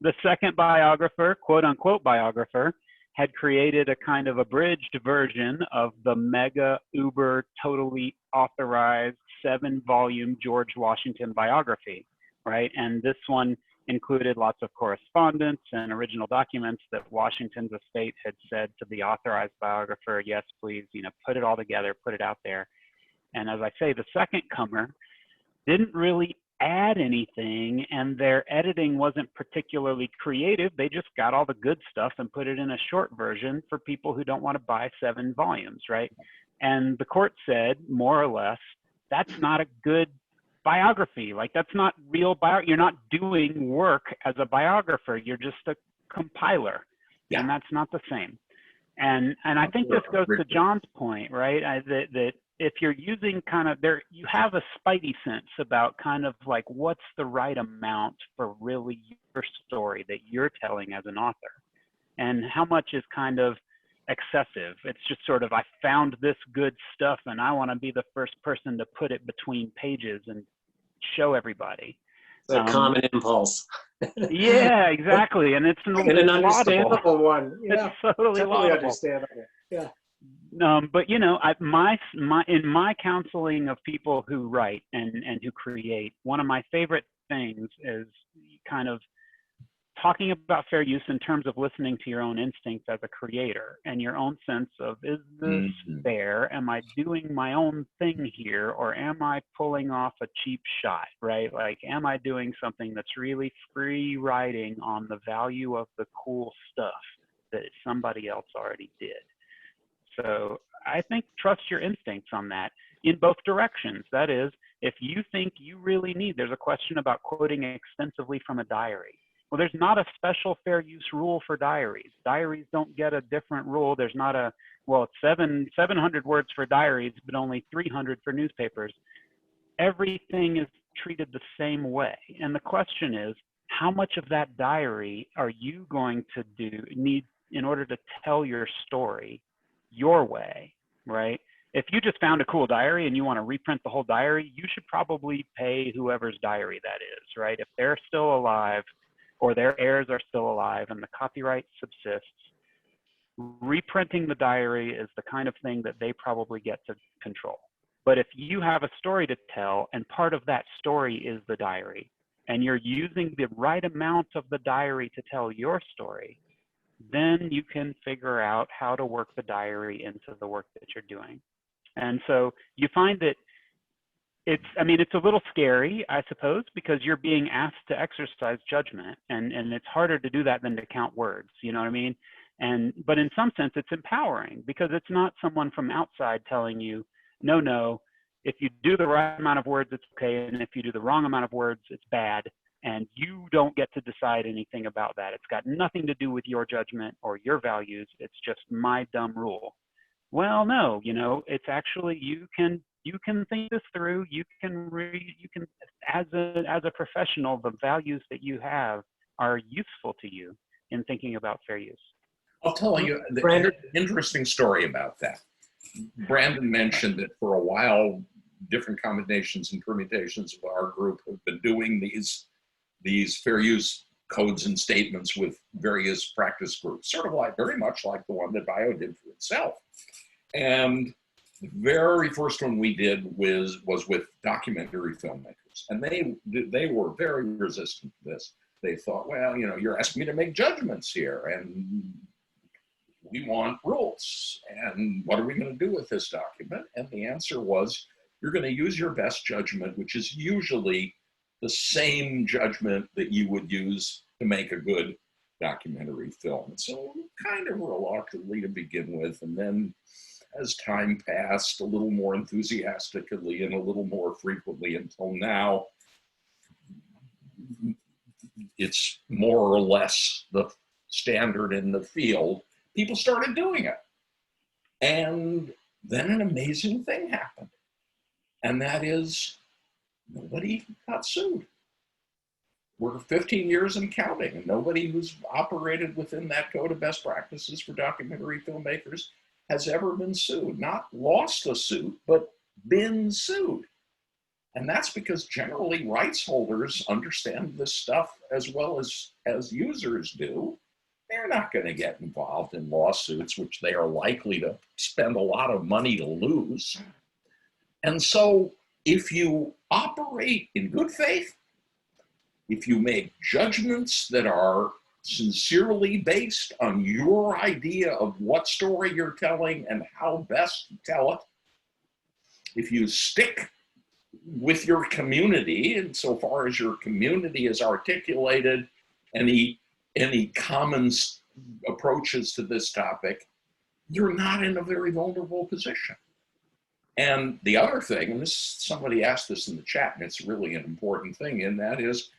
the second biographer, quote unquote biographer, had created a kind of abridged version of the mega uber totally authorized 7-volume George Washington biography, right? And this one included lots of correspondence and original documents that Washington's estate had said to the authorized biographer, yes, please, put it all together, put it out there. And as I say, the second comer didn't really add anything, and their editing wasn't particularly creative. They just got all the good stuff and put it in a short version for people who don't want to buy 7 volumes, right? And the court said, more or less, that's not a good biography. Like, that's not real you're not doing work as a biographer. You're just a compiler, and that's not the same. And I think this goes to John's point, right? That if you're using kind of you have a spidey sense about kind of like what's the right amount for really your story that you're telling as an author, and how much is kind of excessive. It's just sort of, I found this good stuff and I want to be the first person to put it between pages and show everybody. It's a common impulse. Yeah, exactly. And it's and an understandable one. Yeah, it's totally laudable. Understandable. Yeah. But in my counseling of people who write and who create, one of my favorite things is kind of talking about fair use in terms of listening to your own instincts as a creator and your own sense of, is this fair? Am I doing my own thing here, or am I pulling off a cheap shot, right? Like, am I doing something that's really free riding on the value of the cool stuff that somebody else already did? So I think trust your instincts on that in both directions. That is, if you think you really there's a question about quoting extensively from a diary. Well, there's not a special fair use rule for diaries. Diaries don't get a different rule. There's not it's 700 words for diaries, but only 300 for newspapers. Everything is treated the same way. And the question is, how much of that diary are you going to need in order to tell your story your way, right? If you just found a cool diary and you want to reprint the whole diary, you should probably pay whoever's diary that is, right? If they're still alive, or their heirs are still alive and the copyright subsists, reprinting the diary is the kind of thing that they probably get to control. But if you have a story to tell and part of that story is the diary, and you're using the right amount of the diary to tell your story, then you can figure out how to work the diary into the work that you're doing. And so you find that it's a little scary, I suppose, because you're being asked to exercise judgment, and it's harder to do that than to count words, you know what I mean? But in some sense, it's empowering, because it's not someone from outside telling you, no, if you do the right amount of words, it's okay, and if you do the wrong amount of words, it's bad, and you don't get to decide anything about that. It's got nothing to do with your judgment or your values. It's just my dumb rule. Well, no, it's actually, you can think this through. You can as a professional, the values that you have are useful to you in thinking about fair use. I'll tell you an interesting story about that. Brandon mentioned that for a while, different combinations and permutations of our group have been doing these fair use codes and statements with various practice groups, sort of very much like the one that Bio did for itself. And the very first one we did was with documentary filmmakers, and they were very resistant to this. They thought, well, you're asking me to make judgments here, and we want rules, and what are we going to do with this document? And the answer was, you're going to use your best judgment, which is usually the same judgment that you would use to make a good documentary film. So kind of reluctantly to begin with, and then as time passed, a little more enthusiastically and a little more frequently, until now, it's more or less the standard in the field. People started doing it. And then an amazing thing happened. And that is, nobody got sued. We're 15 years and counting, and nobody who's operated within that code of best practices for documentary filmmakers has ever been sued. Not lost a suit, but been sued. And that's because generally rights holders understand this stuff as well as users do. They're not going to get involved in lawsuits, which they are likely to spend a lot of money to lose. And so if you operate in good faith, if you make judgments that are sincerely based on your idea of what story you're telling and how best to tell it, if you stick with your community, insofar as your community has articulated any common approaches to this topic, you're not in a very vulnerable position. And the other thing, and somebody asked this in the chat, and it's really an important thing, and that is,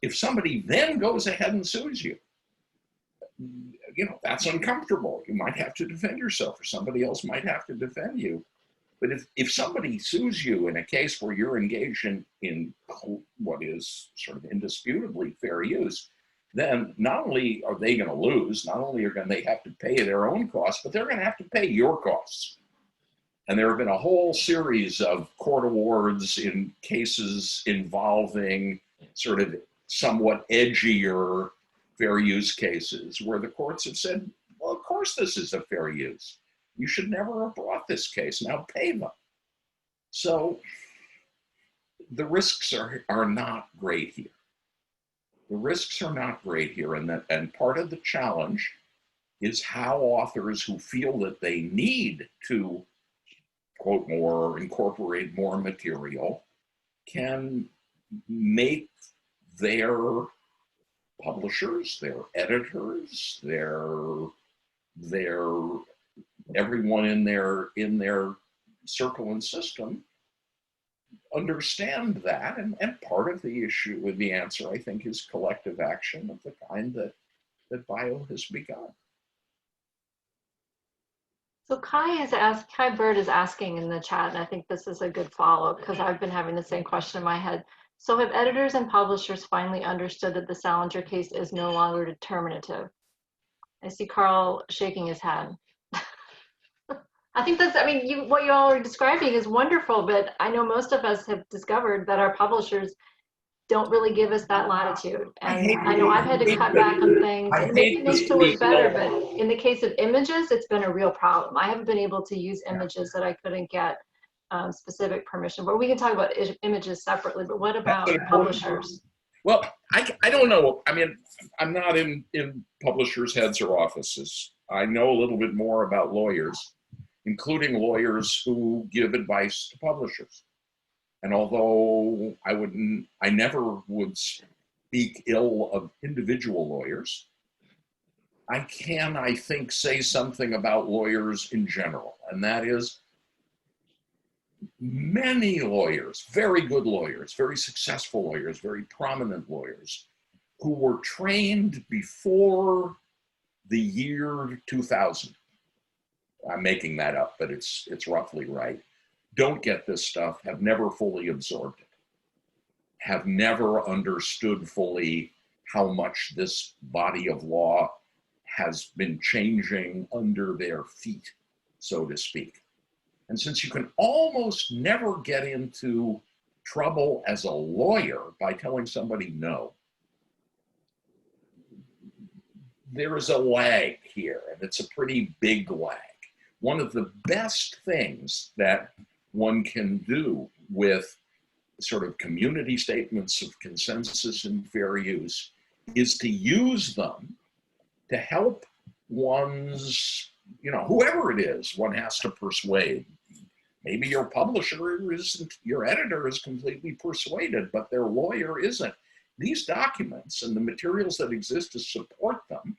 if somebody then goes ahead and sues you, that's uncomfortable. You might have to defend yourself, or somebody else might have to defend you. But if somebody sues you in a case where you're engaged in what is sort of indisputably fair use, then not only are they going to lose, not only are they have to pay their own costs, but they're going to have to pay your costs. And there have been a whole series of court awards in cases involving sort of somewhat edgier fair use cases where the courts have said, well, of course this is a fair use. You should never have brought this case. Now pay them. So the risks are not great here. The risks are not great here, and part of the challenge is how authors who feel that they need to quote more, incorporate more material, can make their publishers, their editors, their everyone in their circle and system understand that. And part of the issue with the answer, I think, is collective action of the kind that Bio has begun. So Kai Bird is asking in the chat, and I think this is a good follow-up because I've been having the same question in my head. So have editors and publishers finally understood that the Salinger case is no longer determinative? I see Carl shaking his head. I think what you all are describing is wonderful, but I know most of us have discovered that our publishers don't really give us that latitude. And I know I've had to cut back on things, and maybe it makes it work better, but in the case of images, it's been a real problem. I haven't been able to use images that I couldn't get specific permission, but we can talk about images separately, but what about publishers? Well, I don't know. I mean, I'm not in publishers' heads or offices. I know a little bit more about lawyers, including lawyers who give advice to publishers. And although I never would speak ill of individual lawyers, I can, I think, say something about lawyers in general. And that is, many lawyers, very good lawyers, very successful lawyers, very prominent lawyers, who were trained before the year 2000. I'm making that up, but it's roughly right. Don't get this stuff, have never fully absorbed it, have never understood fully how much this body of law has been changing under their feet, so to speak. And since you can almost never get into trouble as a lawyer by telling somebody no, there is a lag here, and it's a pretty big lag. One of the best things that one can do with sort of community statements of consensus and fair use is to use them to help one's, whoever it is, one has to persuade. Maybe your publisher isn't, your editor is completely persuaded, but their lawyer isn't. These documents and the materials that exist to support them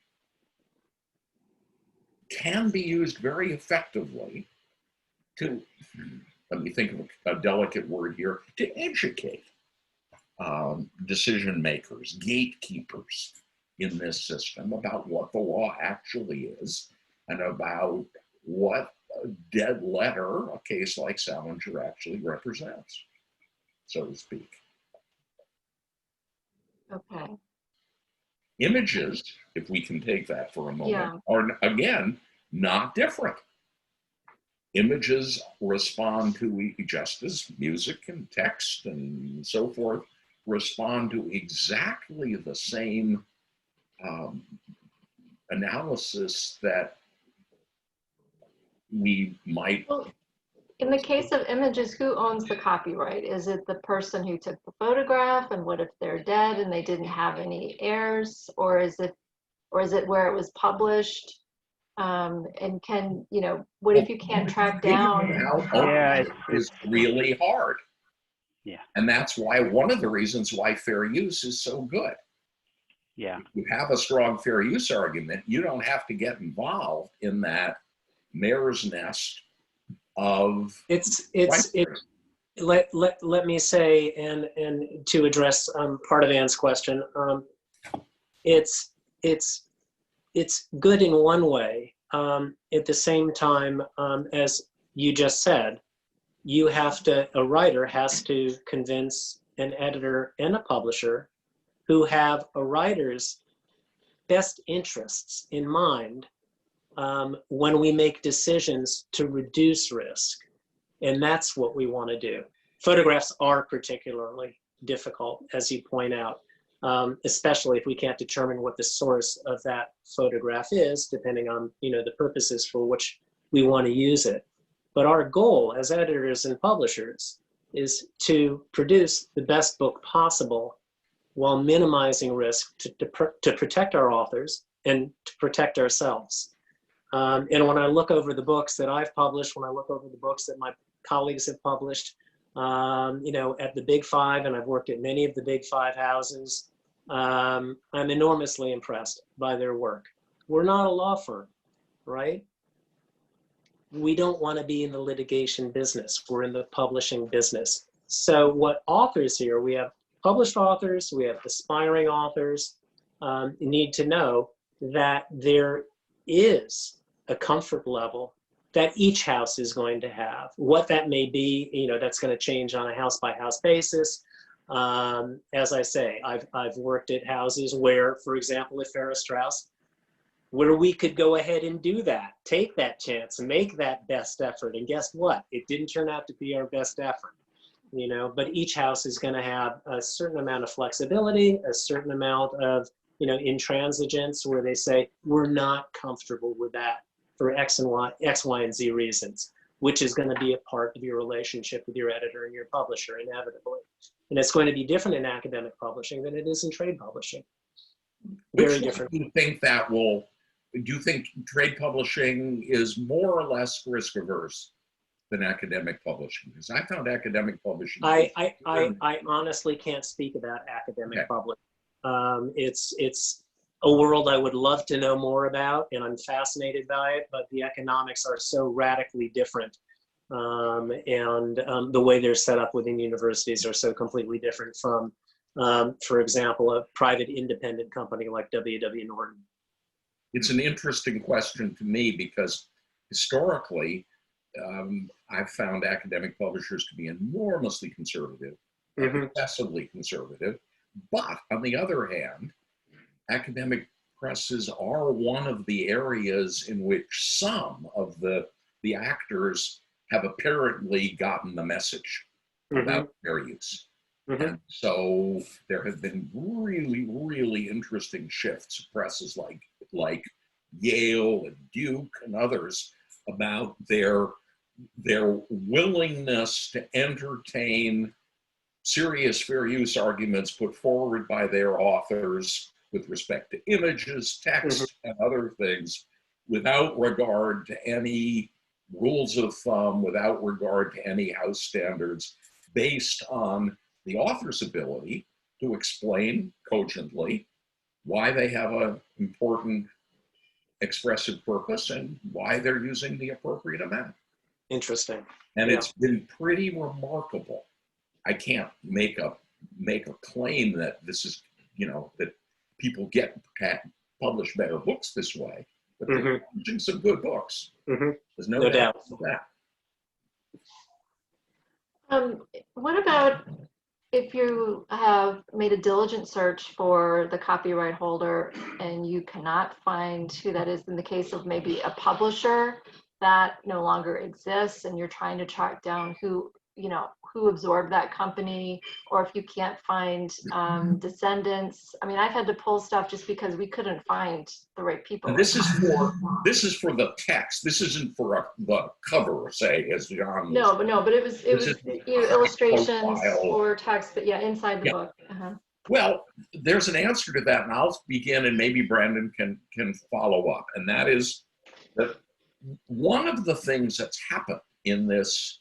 can be used very effectively to, let me think of a delicate word here, to educate decision makers, gatekeepers in this system about what the law actually is and about what a dead letter, a case like Salinger, actually represents, so to speak. Okay. Images, if we can take that for a moment, Yeah. are, again, not different. Images respond to, just as music and text and so forth, respond to exactly the same analysis that we might. Well, in the case of images, who owns the copyright? Is it the person who took the photograph, and what if they're dead and they didn't have any heirs, or is it where it was published? And can, what if you can't track down? Yeah, it's really hard. Yeah. And that's why one of the reasons why fair use is so good. Yeah. If you have a strong fair use argument, you don't have to get involved in that mare's nest of let me say, and to address part of Ann's question, it's good in one way. At the same time, as you just said, a writer has to convince an editor and a publisher who have a writer's best interests in mind when we make decisions to reduce risk. And that's what we want to do. Photographs are particularly difficult, as you point out, especially if we can't determine what the source of that photograph is, depending on the purposes for which we want to use it. But our goal as editors and publishers is to produce the best book possible while minimizing risk to protect our authors and to protect ourselves. And when I look over the books that I've published, when I look over the books that my colleagues have published, at the Big Five, and I've worked at many of the Big Five houses, I'm enormously impressed by their work. We're not a law firm, right? We don't want to be in the litigation business. We're in the publishing business. So what authors here, we have published authors, we have aspiring authors, need to know that there is a comfort level that each house is going to have. What that may be, that's going to change on a house-by-house basis. As I say, I've worked at houses where, for example, at Farrar Straus, where we could go ahead and do that, take that chance, and make that best effort. And guess what? It didn't turn out to be our best effort, but each house is going to have a certain amount of flexibility, a certain amount of, intransigence, where they say, we're not comfortable with that for X, Y, and Z reasons, which is going to be a part of your relationship with your editor and your publisher, inevitably. And it's going to be different in academic publishing than it is in trade publishing. Very different. Do you think trade publishing is more or less risk averse than academic publishing? Because I found academic publishing. I honestly can't speak about academic publishing. It's a world I would love to know more about, and I'm fascinated by it, but the economics are so radically different. And the way they're set up within universities are so completely different from, for example, a private independent company like W.W. Norton. It's an interesting question to me because historically, I've found academic publishers to be enormously conservative, excessively conservative. But on the other hand, academic presses are one of the areas in which some of the actors have apparently gotten the message about fair use. And so there have been really, really interesting shifts, presses like Yale and Duke and others, about their willingness to entertain serious fair use arguments put forward by their authors with respect to images, text, and other things, without regard to any rules of thumb, without regard to any house standards, based on the author's ability to explain cogently why they have an important expressive purpose and why they're using the appropriate amount. Interesting. And it's been pretty remarkable. I can't make a claim that this is, that people publish better books this way, but they're publishing some good books. There's no doubt about that. What about if you have made a diligent search for the copyright holder and you cannot find who that is, in the case of maybe a publisher that no longer exists and you're trying to track down who, who absorbed that company, or if you can't find descendants. I mean, I've had to pull stuff just because we couldn't find the right people. And this is for the text. This isn't for the cover, say, as John. No, but it was illustrations or text, but inside the book. Well, there's an answer to that, and I'll begin, and maybe Brandon can follow up. And that is that one of the things that's happened in this,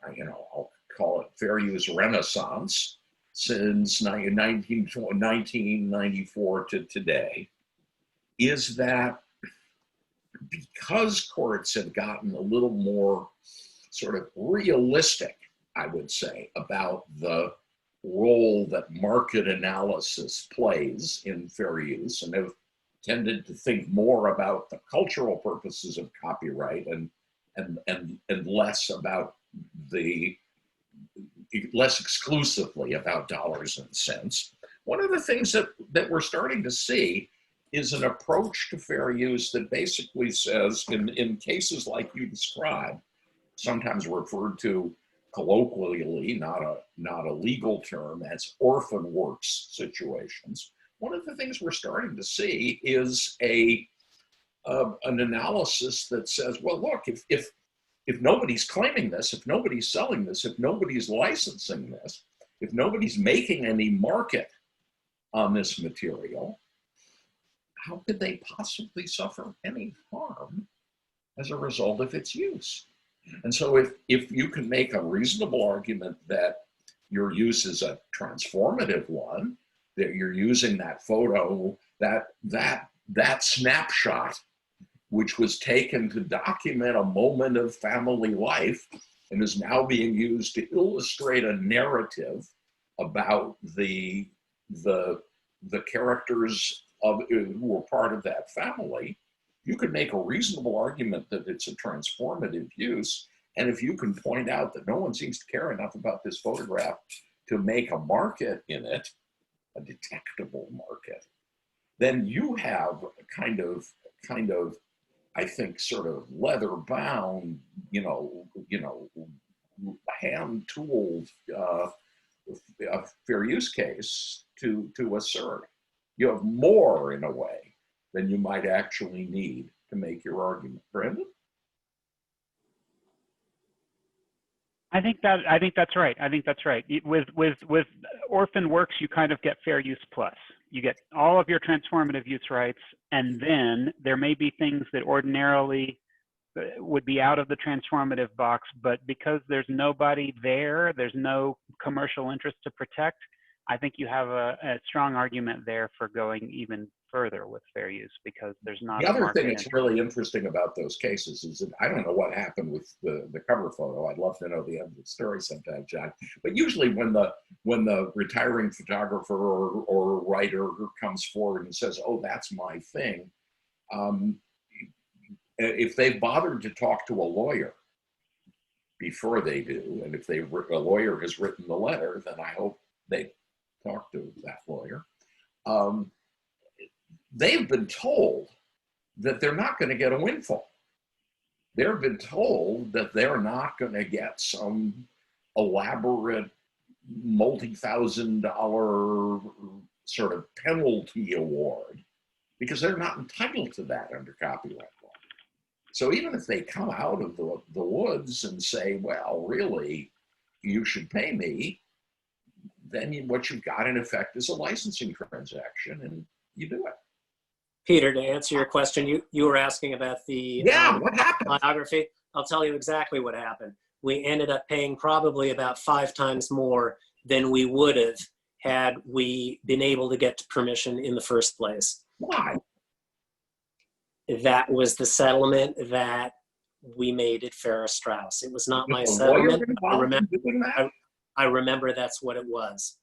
I'll call it fair use renaissance since 1994 to today, is that because courts have gotten a little more sort of realistic, I would say, about the role that market analysis plays in fair use, and have tended to think more about the cultural purposes of copyright and less about less exclusively about dollars and cents. One of the things that we're starting to see is an approach to fair use that basically says, in cases like you described, sometimes referred to colloquially, not a legal term, as orphan works situations. One of the things we're starting to see is an analysis that says, well, look, if nobody's claiming this, if nobody's selling this, if nobody's licensing this, if nobody's making any market on this material, how could they possibly suffer any harm as a result of its use? And so if you can make a reasonable argument that your use is a transformative one, that you're using that photo, that snapshot, which was taken to document a moment of family life and is now being used to illustrate a narrative about the characters who were part of that family, you could make a reasonable argument that it's a transformative use. And if you can point out that no one seems to care enough about this photograph to make a market in it, a detectable market, then you have a kind of, I think, sort of leather bound, hand-tooled fair use case to assert. You have more, in a way, than you might actually need to make your argument. Brandon? I think that's right. With orphan works, you kind of get fair use plus. You get all of your transformative use rights, and then there may be things that ordinarily would be out of the transformative box, but because there's nobody there, there's no commercial interest to protect, I think you have a strong argument there for going even further with fair use, because there's not. The other thing that's really interesting about those cases is that I don't know what happened with the cover photo. I'd love to know the end of the story sometime, John. But usually when the retiring photographer or writer comes forward and says, "Oh, that's my thing," if they've bothered to talk to a lawyer before they do, and if a lawyer has written the letter, then I hope they talk to that lawyer. They've been told that they're not going to get a windfall. They've been told that they're not going to get some elaborate multi-$1,000 sort of penalty award, because they're not entitled to that under copyright law. So even if they come out of the woods and say, well, really, you should pay me, then what you've got in effect is a licensing transaction, and you do it. Peter, to answer your question, you were asking about the what happened? biography. I'll tell you exactly what happened. We ended up paying probably about 5 times more than we would have had we been able to get permission in the first place. Why? That was the settlement that we made at Ferris Strauss. It was not my settlement. I remember that's what it was.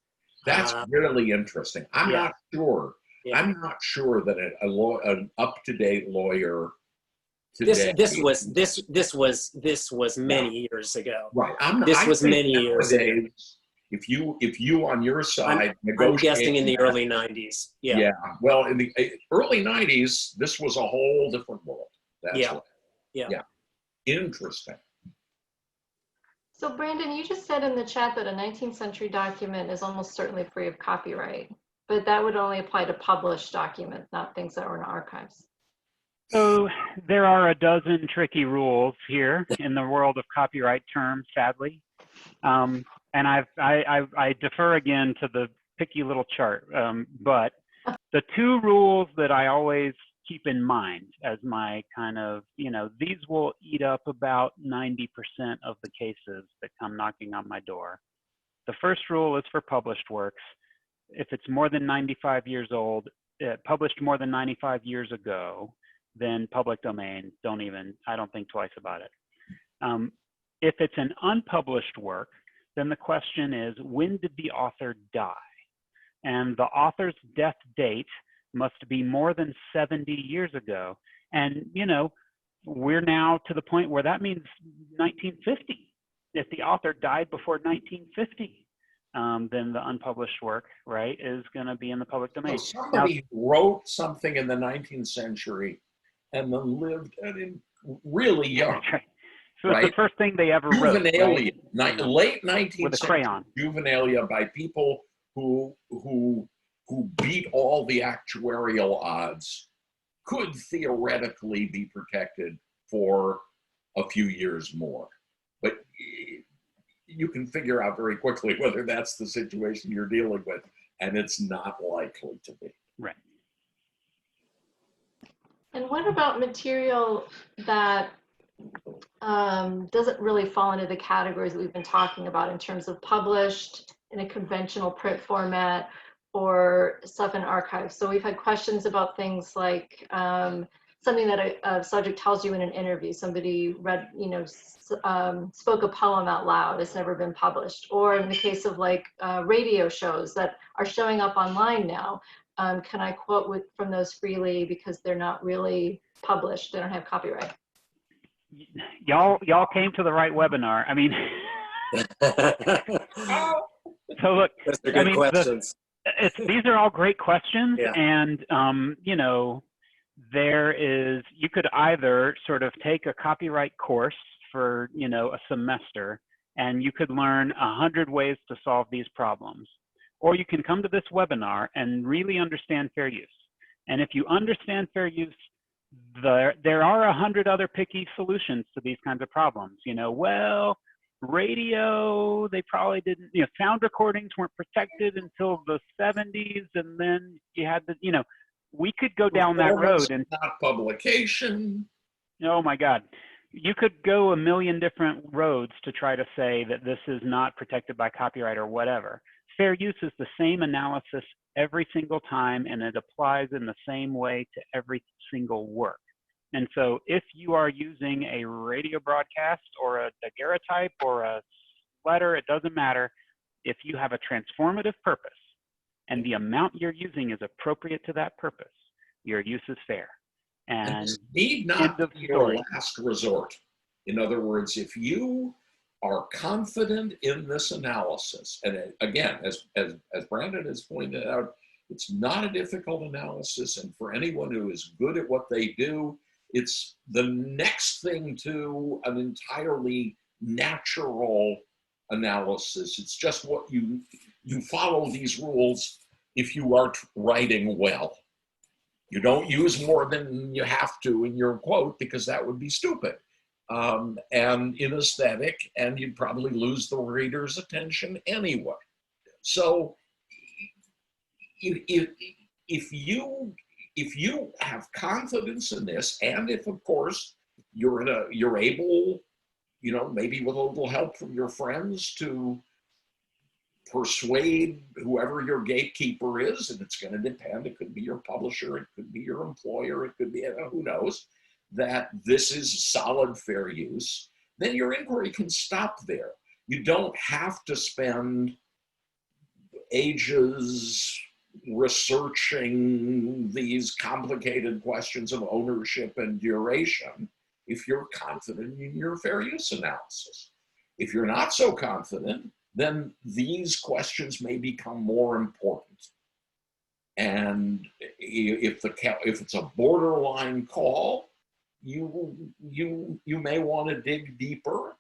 That's really interesting. I'm not sure. Yeah. I'm not sure that an up-to-date lawyer today. This was many years ago. Right. This was many years ago. If you on your side I'm guessing in the early 90s. Yeah. Yeah. Well, in the early 90s, this was a whole different world. That's right. Yeah. Yeah. Interesting. So Brandon, you just said in the chat that a 19th century document is almost certainly free of copyright, but that would only apply to published documents, not things that were in archives. So there are a dozen tricky rules here in the world of copyright terms, sadly. And I defer again to the picky little chart, but the two rules that I always keep in mind as my kind of, these will eat up about 90% of the cases that come knocking on my door. The first rule is for published works. If it's more than 95 years old, published more than 95 years ago, then public domain, I don't think twice about it. If it's an unpublished work, then the question is, when did the author die? And the author's death date must be more than 70 years ago. And, we're now to the point where that means 1950. If the author died before 1950, then the unpublished work, right, is going to be in the public domain. So somebody wrote something in the 19th century and then lived really young. Right. So right? It's the first thing they ever wrote. Juvenilia, Right? late 19th with a century crayon. juvenilia by people who beat all the actuarial odds could theoretically be protected for a few years more. But you can figure out very quickly whether that's the situation you're dealing with, and it's not likely to be. Right. And what about material that doesn't really fall into the categories that we've been talking about in terms of published in a conventional print format or stuff in archives? So we've had questions about things like something that a subject tells you in an interview. Somebody read, spoke a poem out loud. It's never been published. Or in the case of like radio shows that are showing up online now, can I quote from those freely because they're not really published? They don't have copyright. Y'all came to the right webinar. I mean, so look, Those are good questions. These are all great questions, Yeah. and you could either sort of take a copyright course for a semester, and you could learn 100 ways to solve these problems, or you can come to this webinar and really understand fair use. And if you understand fair use, there are 100 other picky solutions to these kinds of problems. Well, radio, they probably didn't, sound recordings weren't protected until the 70s, and then you had we could go down that road and not publication. Oh my God. You could go a million different roads to try to say that this is not protected by copyright or whatever. Fair use is the same analysis every single time, and it applies in the same way to every single work. And so if you are using a radio broadcast or a daguerreotype or a letter, it doesn't matter. If you have a transformative purpose and the amount you're using is appropriate to that purpose, your use is fair. And this need not be your last resort. In other words, if you are confident in this analysis, and again, as Brandon has pointed out, it's not a difficult analysis, and for anyone who is good at what they do, it's the next thing to an entirely natural analysis. It's just what you follow these rules if you are writing well. You don't use more than you have to in your quote because that would be stupid and inesthetic, and you'd probably lose the reader's attention anyway. So if you have confidence in this, and if of course you're able, maybe with a little help from your friends, to persuade whoever your gatekeeper is, and it's going to depend, it could be your publisher, it could be your employer, it could be who knows, that this is solid fair use, then your inquiry can stop there. You don't have to spend ages researching these complicated questions of ownership and duration if you're confident in your fair use analysis. If you're not so confident, then these questions may become more important. And if it's a borderline call, you may want to dig deeper,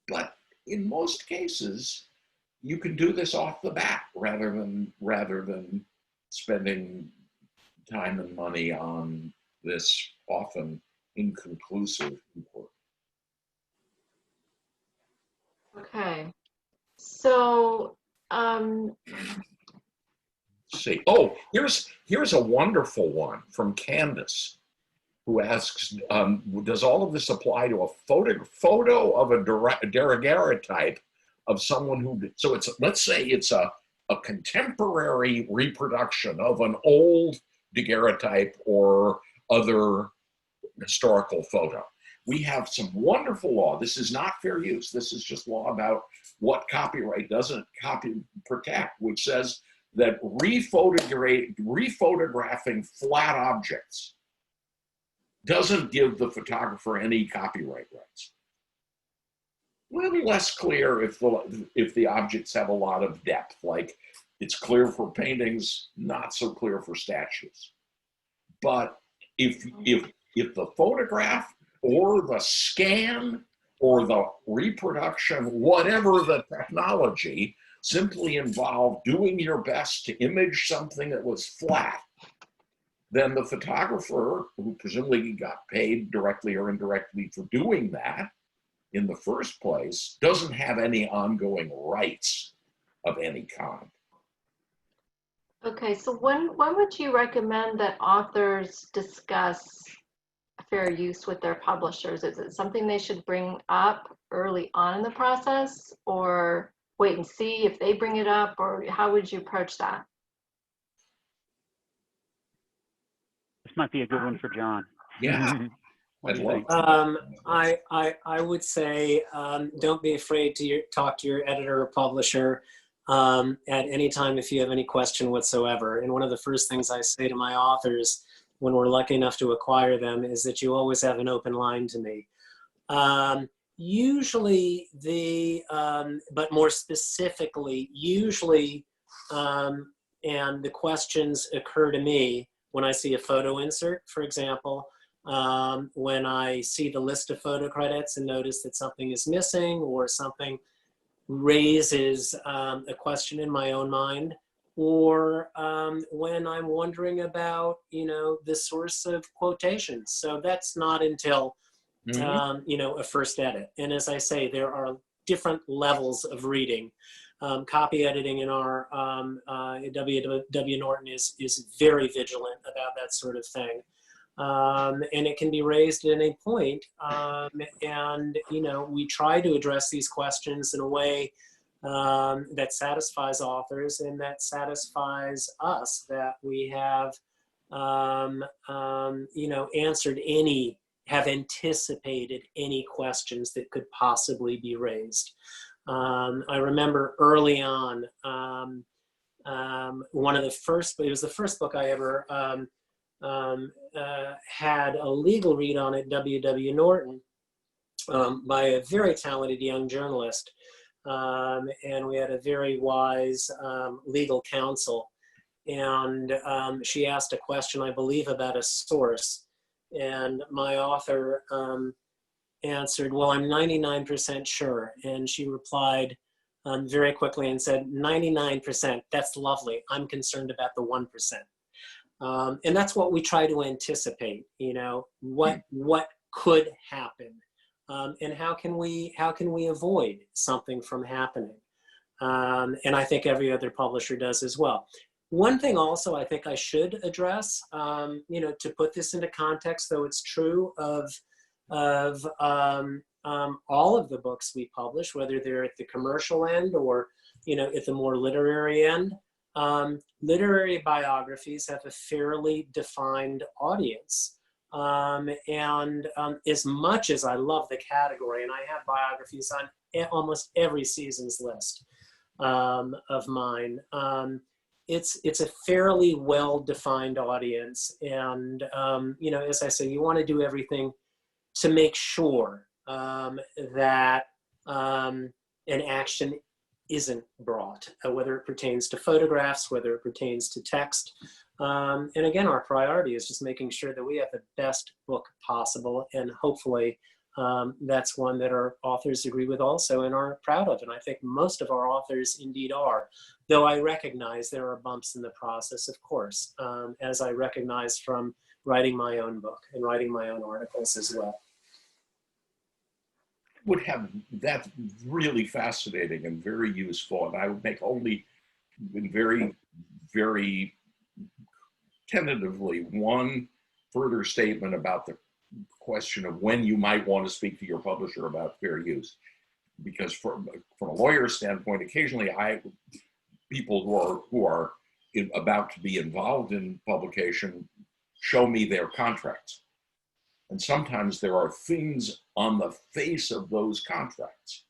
but in most cases, you can do this off the bat rather than spending time and money on this often inconclusive report. Okay. So, See, oh, here's a wonderful one from Candace, who asks, does all of this apply to a photo of a daguerreotype of someone who, so it's, let's say it's a contemporary reproduction of an old daguerreotype or other historical photo. We have some wonderful law. This is not fair use. This is just law about what copyright doesn't protect, which says that rephotographing flat objects doesn't give the photographer any copyright rights. A little less clear if the objects have a lot of depth, like it's clear for paintings, not so clear for statues. But if the photograph or the scan or the reproduction, whatever the technology, simply involved doing your best to image something that was flat, then the photographer, who presumably got paid directly or indirectly for doing that in the first place, doesn't have any ongoing rights of any kind. okay, so when would you recommend that authors discuss fair use with their publishers? Is it something they should bring up early on in the process, or wait and see if they bring it up, or how would you approach that? This might be a good one for John. Yeah, What do I'd you love think? I would say don't be afraid to talk to your editor or publisher at any time if you have any question whatsoever. And one of the first things I say to my authors when we're lucky enough to acquire them is that you always have an open line to me. Usually but more specifically, usually, and the questions occur to me when I see a photo insert, for example, when I see the list of photo credits and notice that something is missing or something raises a question in my own mind, or when I'm wondering about, the source of quotations. So that's not until, a first edit. And as I say, there are different levels of reading. Copy editing in our W. Norton is very vigilant about that sort of thing. And it can be raised at any point. And, we try to address these questions in a way that satisfies authors and that satisfies us, that we have, have anticipated any questions that could possibly be raised. I remember early on, it was the first book I ever had a legal read on at W. Norton by a very talented young journalist. And we had a very wise legal counsel. And she asked a question, I believe, about a source. And my author answered, well, I'm 99% sure. And she replied very quickly and said, 99%, that's lovely. I'm concerned about the 1%. And that's what we try to anticipate, what could happen, and how can we avoid something from happening? And I think every other publisher does as well. One thing also I think I should address, to put this into context, though it's true of all of the books we publish, whether they're at the commercial end or, at the more literary end. Literary biographies have a fairly defined audience. And as much as I love the category, and I have biographies on almost every season's list of mine, it's a fairly well-defined audience. And, as I say, you want to do everything to make sure that an action isn't brought, whether it pertains to photographs, whether it pertains to text, And again, our priority is just making sure that we have the best book possible, and hopefully that's one that our authors agree with also and are proud of. And I think most of our authors indeed are, though I recognize there are bumps in the process, of course, as I recognize from writing my own book and writing my own articles as well. Would have that's really fascinating and very useful, and I would make only very, very tentatively one further statement about the question of when you might want to speak to your publisher about fair use, because from a lawyer's standpoint, occasionally people who are about to be involved in publication show me their contracts, and sometimes there are things on the face of those contracts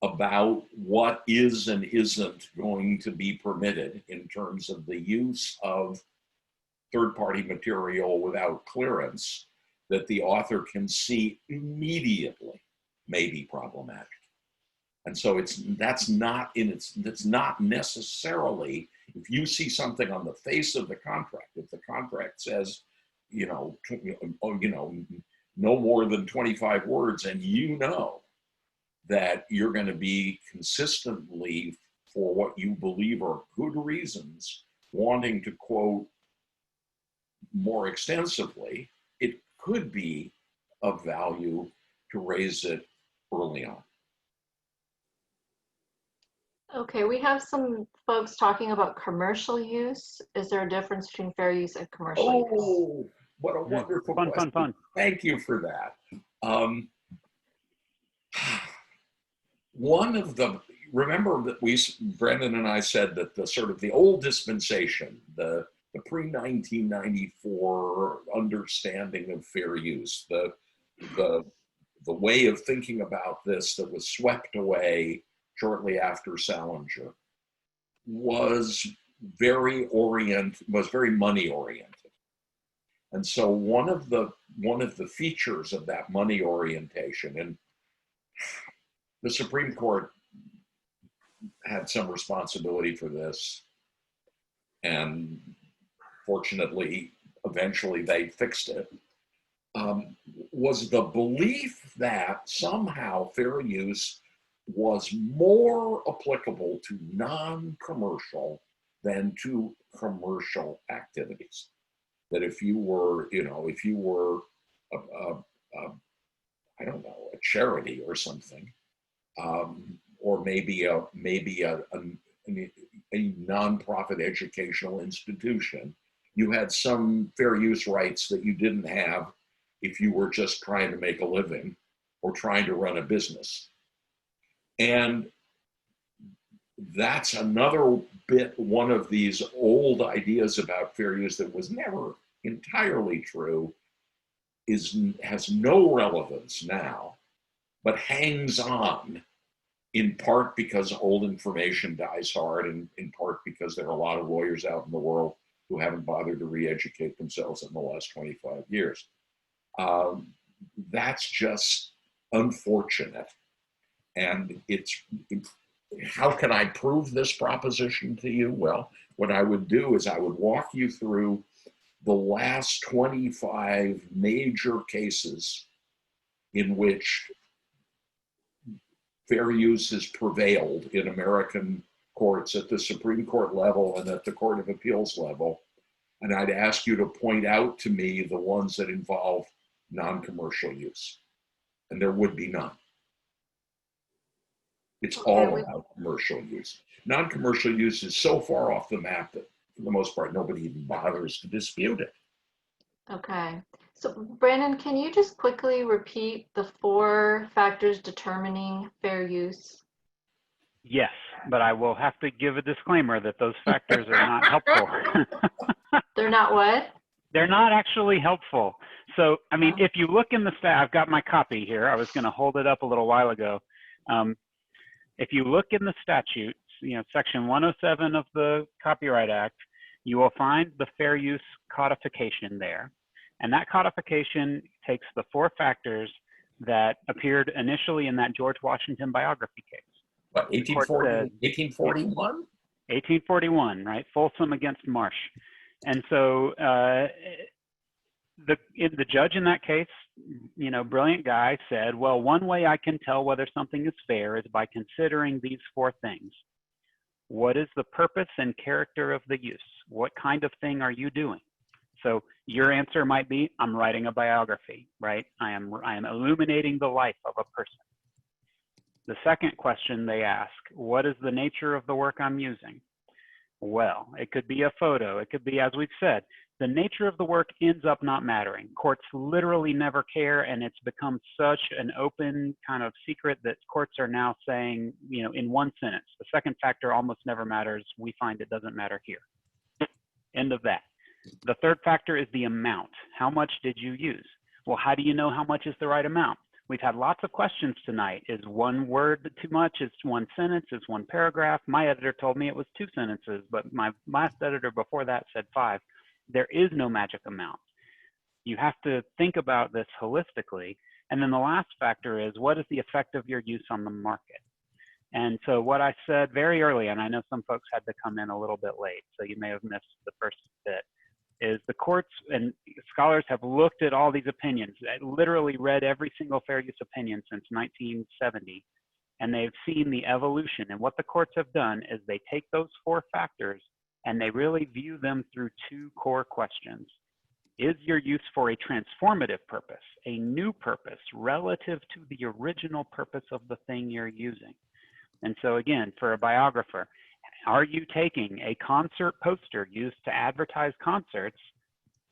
about what is and isn't going to be permitted in terms of the use of third-party material without clearance that the author can see immediately may be problematic. And so that's not necessarily, if you see something on the face of the contract, if the contract says, no more than 25 words, and that you're going to be consistently, for what you believe are good reasons, wanting to quote more extensively, it could be of value to raise it early on. Okay, we have some folks talking about commercial use. Is there a difference between fair use and commercial use? Oh, what a wonderful question. Fun. Thank you for that. Remember that Brandon and I said that the sort of the old dispensation, the pre-1994 understanding of fair use, the way of thinking about this that was swept away shortly after Salinger was very money oriented. And so one of the features of that money orientation, and the Supreme Court had some responsibility for this, and fortunately, eventually they fixed it, was the belief that somehow fair use was more applicable to non-commercial than to commercial activities. That if you were I don't know, a charity or something, or maybe a nonprofit educational institution, you had some fair use rights that you didn't have if you were just trying to make a living or trying to run a business. And that's another bit, one of these old ideas about fair use that was never entirely true, has no relevance now, but hangs on, in part because old information dies hard, and in part because there are a lot of lawyers out in the world who haven't bothered to re-educate themselves in the last 25 years. That's just unfortunate. And how can I prove this proposition to you? Well, what I would do is I would walk you through the last 25 major cases in which fair use has prevailed in American courts at the Supreme Court level and at the Court of Appeals level. And I'd ask you to point out to me the ones that involve non-commercial use. And there would be none. It's all about commercial use. Non-commercial use is so far off the map that, for the most part, nobody even bothers to dispute it. Okay. So, Brandon, can you just quickly repeat the 4 factors determining fair use? Yes, but I will have to give a disclaimer that those factors are not helpful. They're not what? They're not actually helpful. So, I mean, if you look in the I've got my copy here. I was going to hold it up a little while ago. If you look in the statutes, Section 107 of the Copyright Act, you will find the fair use codification there. And that codification takes the 4 factors that appeared initially in that George Washington biography case. What, 1841? 1841, right? Folsom against Marsh. And so the judge in that case, brilliant guy, said, well, one way I can tell whether something is fair is by considering these 4 things. What is the purpose and character of the use? What kind of thing are you doing? So your answer might be, I'm writing a biography, right? I am illuminating the life of a person. The second question they ask, what is the nature of the work I'm using? Well, it could be a photo. It could be, as we've said, the nature of the work ends up not mattering. Courts literally never care, and it's become such an open kind of secret that courts are now saying, in one sentence, the second factor almost never matters. We find it doesn't matter here. End of that. The third factor is the amount. How much did you use? Well, how do you know how much is the right amount? We've had lots of questions tonight. Is one word too much? Is one sentence? Is one paragraph? My editor told me it was 2 sentences, but my last editor before that said 5. There is no magic amount. You have to think about this holistically. And then the last factor is, what is the effect of your use on the market? And so what I said very early, and I know some folks had to come in a little bit late, so you may have missed the first bit, is the courts and scholars have looked at all these opinions. I literally read every single fair use opinion since 1970, and they've seen the evolution. And what the courts have done is they take those 4 factors and they really view them through 2 core questions. Is your use for a transformative purpose, a new purpose relative to the original purpose of the thing you're using? And so again, for a biographer, are you taking a concert poster used to advertise concerts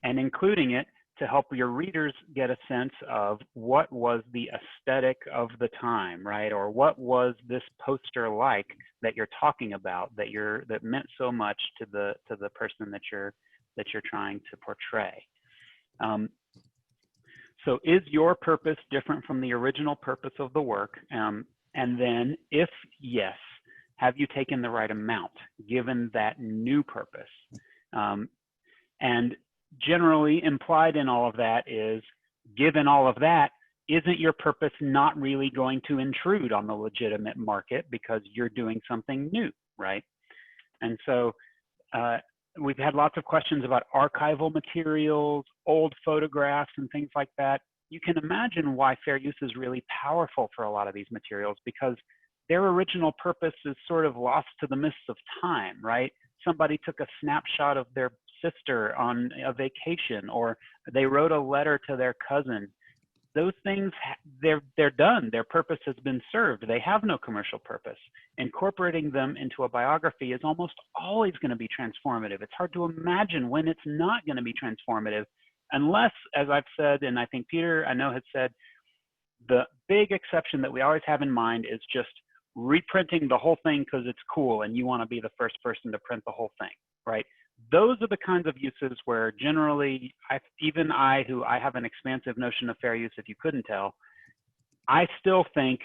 and including it to help your readers get a sense of what was the aesthetic of the time, right? Or what was this poster like that you're talking about, that meant so much to the person that you're trying to portray? So is your purpose different from the original purpose of the work? And then if yes, have you taken the right amount given that new purpose? And generally implied in all of that is, given all of that, isn't your purpose not really going to intrude on the legitimate market because you're doing something new, right? And so we've had lots of questions about archival materials, old photographs, and things like that. You can imagine why fair use is really powerful for a lot of these materials, because their original purpose is sort of lost to the mists of time, right? Somebody took a snapshot of their sister on a vacation, or they wrote a letter to their cousin. Those things, they're done. Their purpose has been served. They have no commercial purpose. Incorporating them into a biography is almost always going to be transformative. It's hard to imagine when it's not going to be transformative, unless, as I've said, and I think Peter, I know, has said, the big exception that we always have in mind is just reprinting the whole thing because it's cool and you want to be the first person to print the whole thing, right? Those are the kinds of uses where generally, even I, who I have an expansive notion of fair use, if you couldn't tell, I still think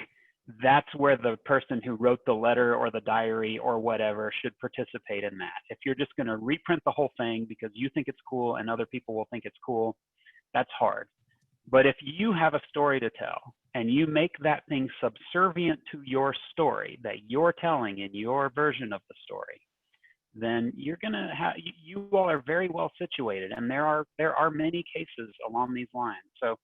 that's where the person who wrote the letter or the diary or whatever should participate in that. If you're just going to reprint the whole thing because you think it's cool and other people will think it's cool, that's hard. But if you have a story to tell and you make that thing subservient to your story that you're telling in your version of the story, then you're going to have, you all are very well situated. And there are many cases along these lines. So,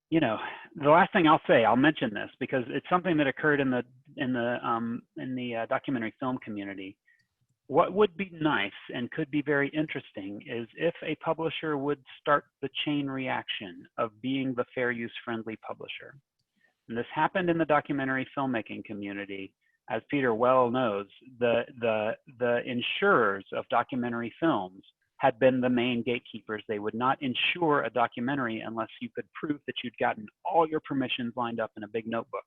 you know, the last thing I'll say, I'll mention this because it's something that occurred in the documentary film community. What would be nice and could be very interesting is if a publisher would start the chain reaction of being the fair use friendly publisher. And this happened in the documentary filmmaking community. As Peter well knows, the insurers of documentary films had been the main gatekeepers. They would not insure a documentary unless you could prove that you'd gotten all your permissions lined up in a big notebook,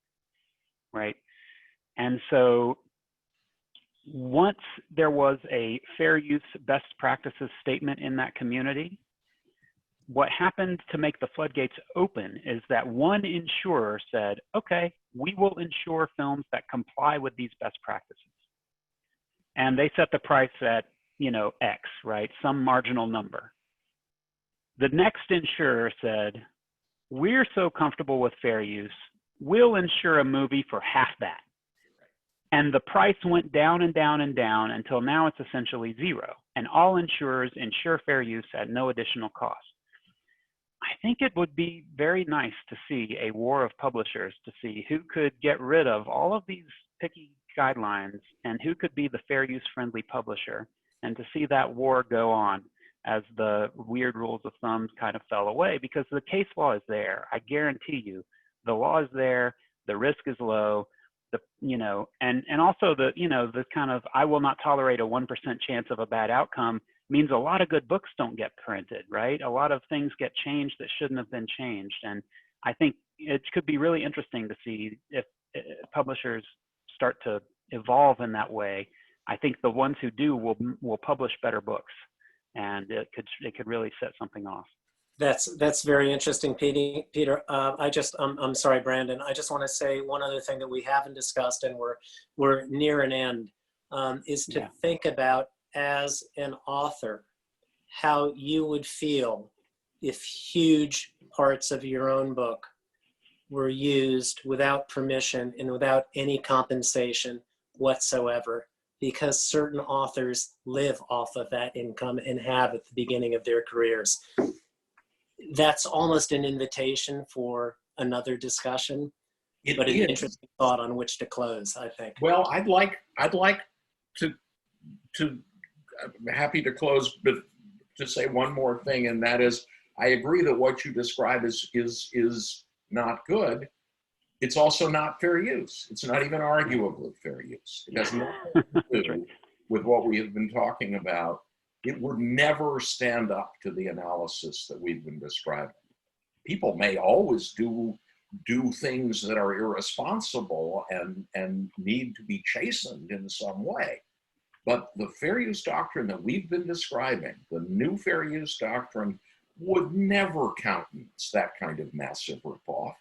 right? And so once there was a fair use best practices statement in that community, what happened to make the floodgates open is that one insurer said, okay, we will insure films that comply with these best practices. And they set the price at, you know, X, right? Some marginal number. The next insurer said, we're so comfortable with fair use, we'll insure a movie for half that. And the price went down and down and down until now it's essentially zero. And all insurers insure fair use at no additional cost. I think it would be very nice to see a war of publishers to see who could get rid of all of these picky guidelines and who could be the fair use friendly publisher, and to see that war go on as the weird rules of thumb kind of fell away, because the case law is there. I guarantee you, the law is there, the risk is low, and also the kind of, I will not tolerate a 1% chance of a bad outcome means a lot of good books don't get printed, right? A lot of things get changed that shouldn't have been changed. And I think it could be really interesting to see if publishers start to evolve in that way. I think the ones who do will publish better books, and it could really set something off. That's very interesting, Peter. I'm sorry, Brandon. I just want to say one other thing that we haven't discussed, and we're near an end, is to think about, as an author, how you would feel if huge parts of your own book were used without permission and without any compensation whatsoever, because certain authors live off of that income and have at the beginning of their careers. That's almost an invitation for another discussion, but an interesting thought on which to close, I think. Well, I'd like to I'm happy to close, but to say one more thing, and that is, I agree that what you describe is not good. It's also not fair use. It's not even arguably fair use. It has nothing to do with what we have been talking about. It would never stand up to the analysis that we've been describing. People may always do things that are irresponsible and need to be chastened in some way. But the fair use doctrine that we've been describing, the new fair use doctrine, would never countenance that kind of massive ripoff.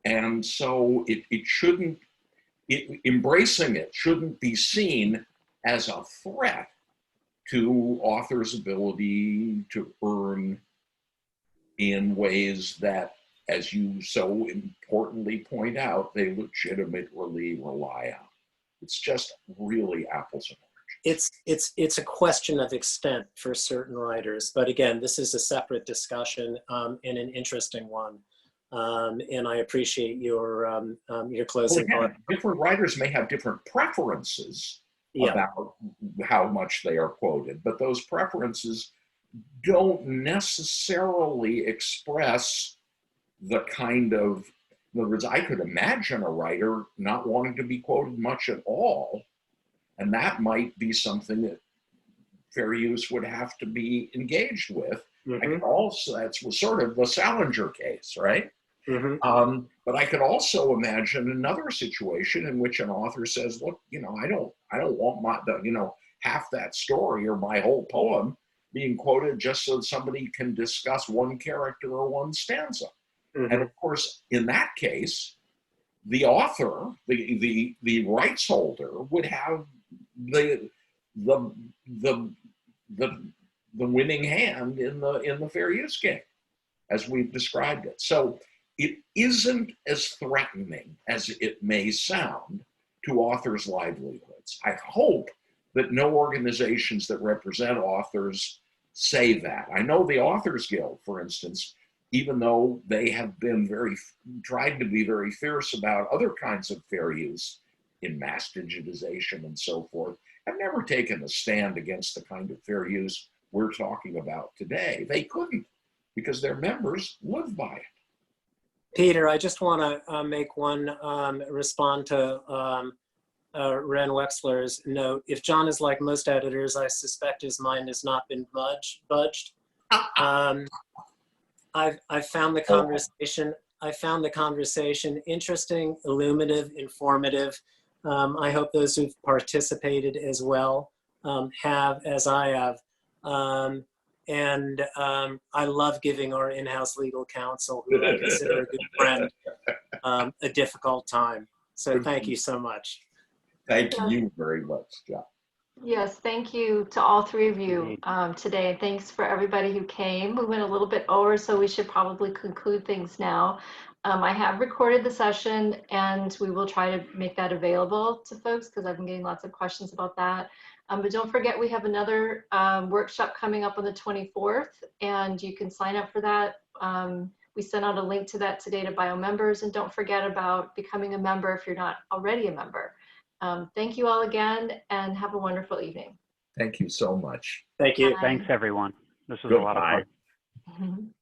And so embracing it shouldn't be seen as a threat to authors' ability to earn in ways that, as you so importantly point out, they legitimately rely on. It's just really apples and oranges. It's a question of extent for certain writers, but again, this is a separate discussion and an interesting one. And I appreciate your closing thought. Different writers may have different preferences about how much they are quoted, but those preferences don't necessarily express the kind of, in other words, I could imagine a writer not wanting to be quoted much at all, and that might be something that fair use would have to be engaged with. I could also, that's sort of the Salinger case, right? But I could also imagine another situation in which an author says, look, I don't want half that story or my whole poem being quoted just so somebody can discuss one character or one stanza. And of course, in that case, the author, the rights holder, would have the winning hand in the fair use game, as we've described it. So it isn't as threatening as it may sound to authors' livelihoods. I hope that no organizations that represent authors say that. I know the Authors Guild, for instance, even though they have been tried to be very fierce about other kinds of fair use in mass digitization and so forth, have never taken a stand against the kind of fair use we're talking about today. They couldn't, because their members live by it. Peter, I just want to make one respond to Ren Wexler's note. If John is like most editors, I suspect his mind has not been budged. I found the conversation interesting, illuminative, informative. I hope those who've participated as well have, as I have. And I love giving our in-house legal counsel, who I consider a good friend, a difficult time. So thank you so much. Thank you very much, John. Yes, thank you to all three of you today. And thanks for everybody who came. We went a little bit over, so we should probably conclude things now. I have recorded the session, and we will try to make that available to folks because I've been getting lots of questions about that. But don't forget, we have another workshop coming up on the 24th, and you can sign up for that. We sent out a link to that today to Bio members, and don't forget about becoming a member if you're not already a member. Thank you all again, and have a wonderful evening. Thank you so much. Thank you. Bye. Thanks, everyone. This was a lot of Goodbye. Mhm. fun.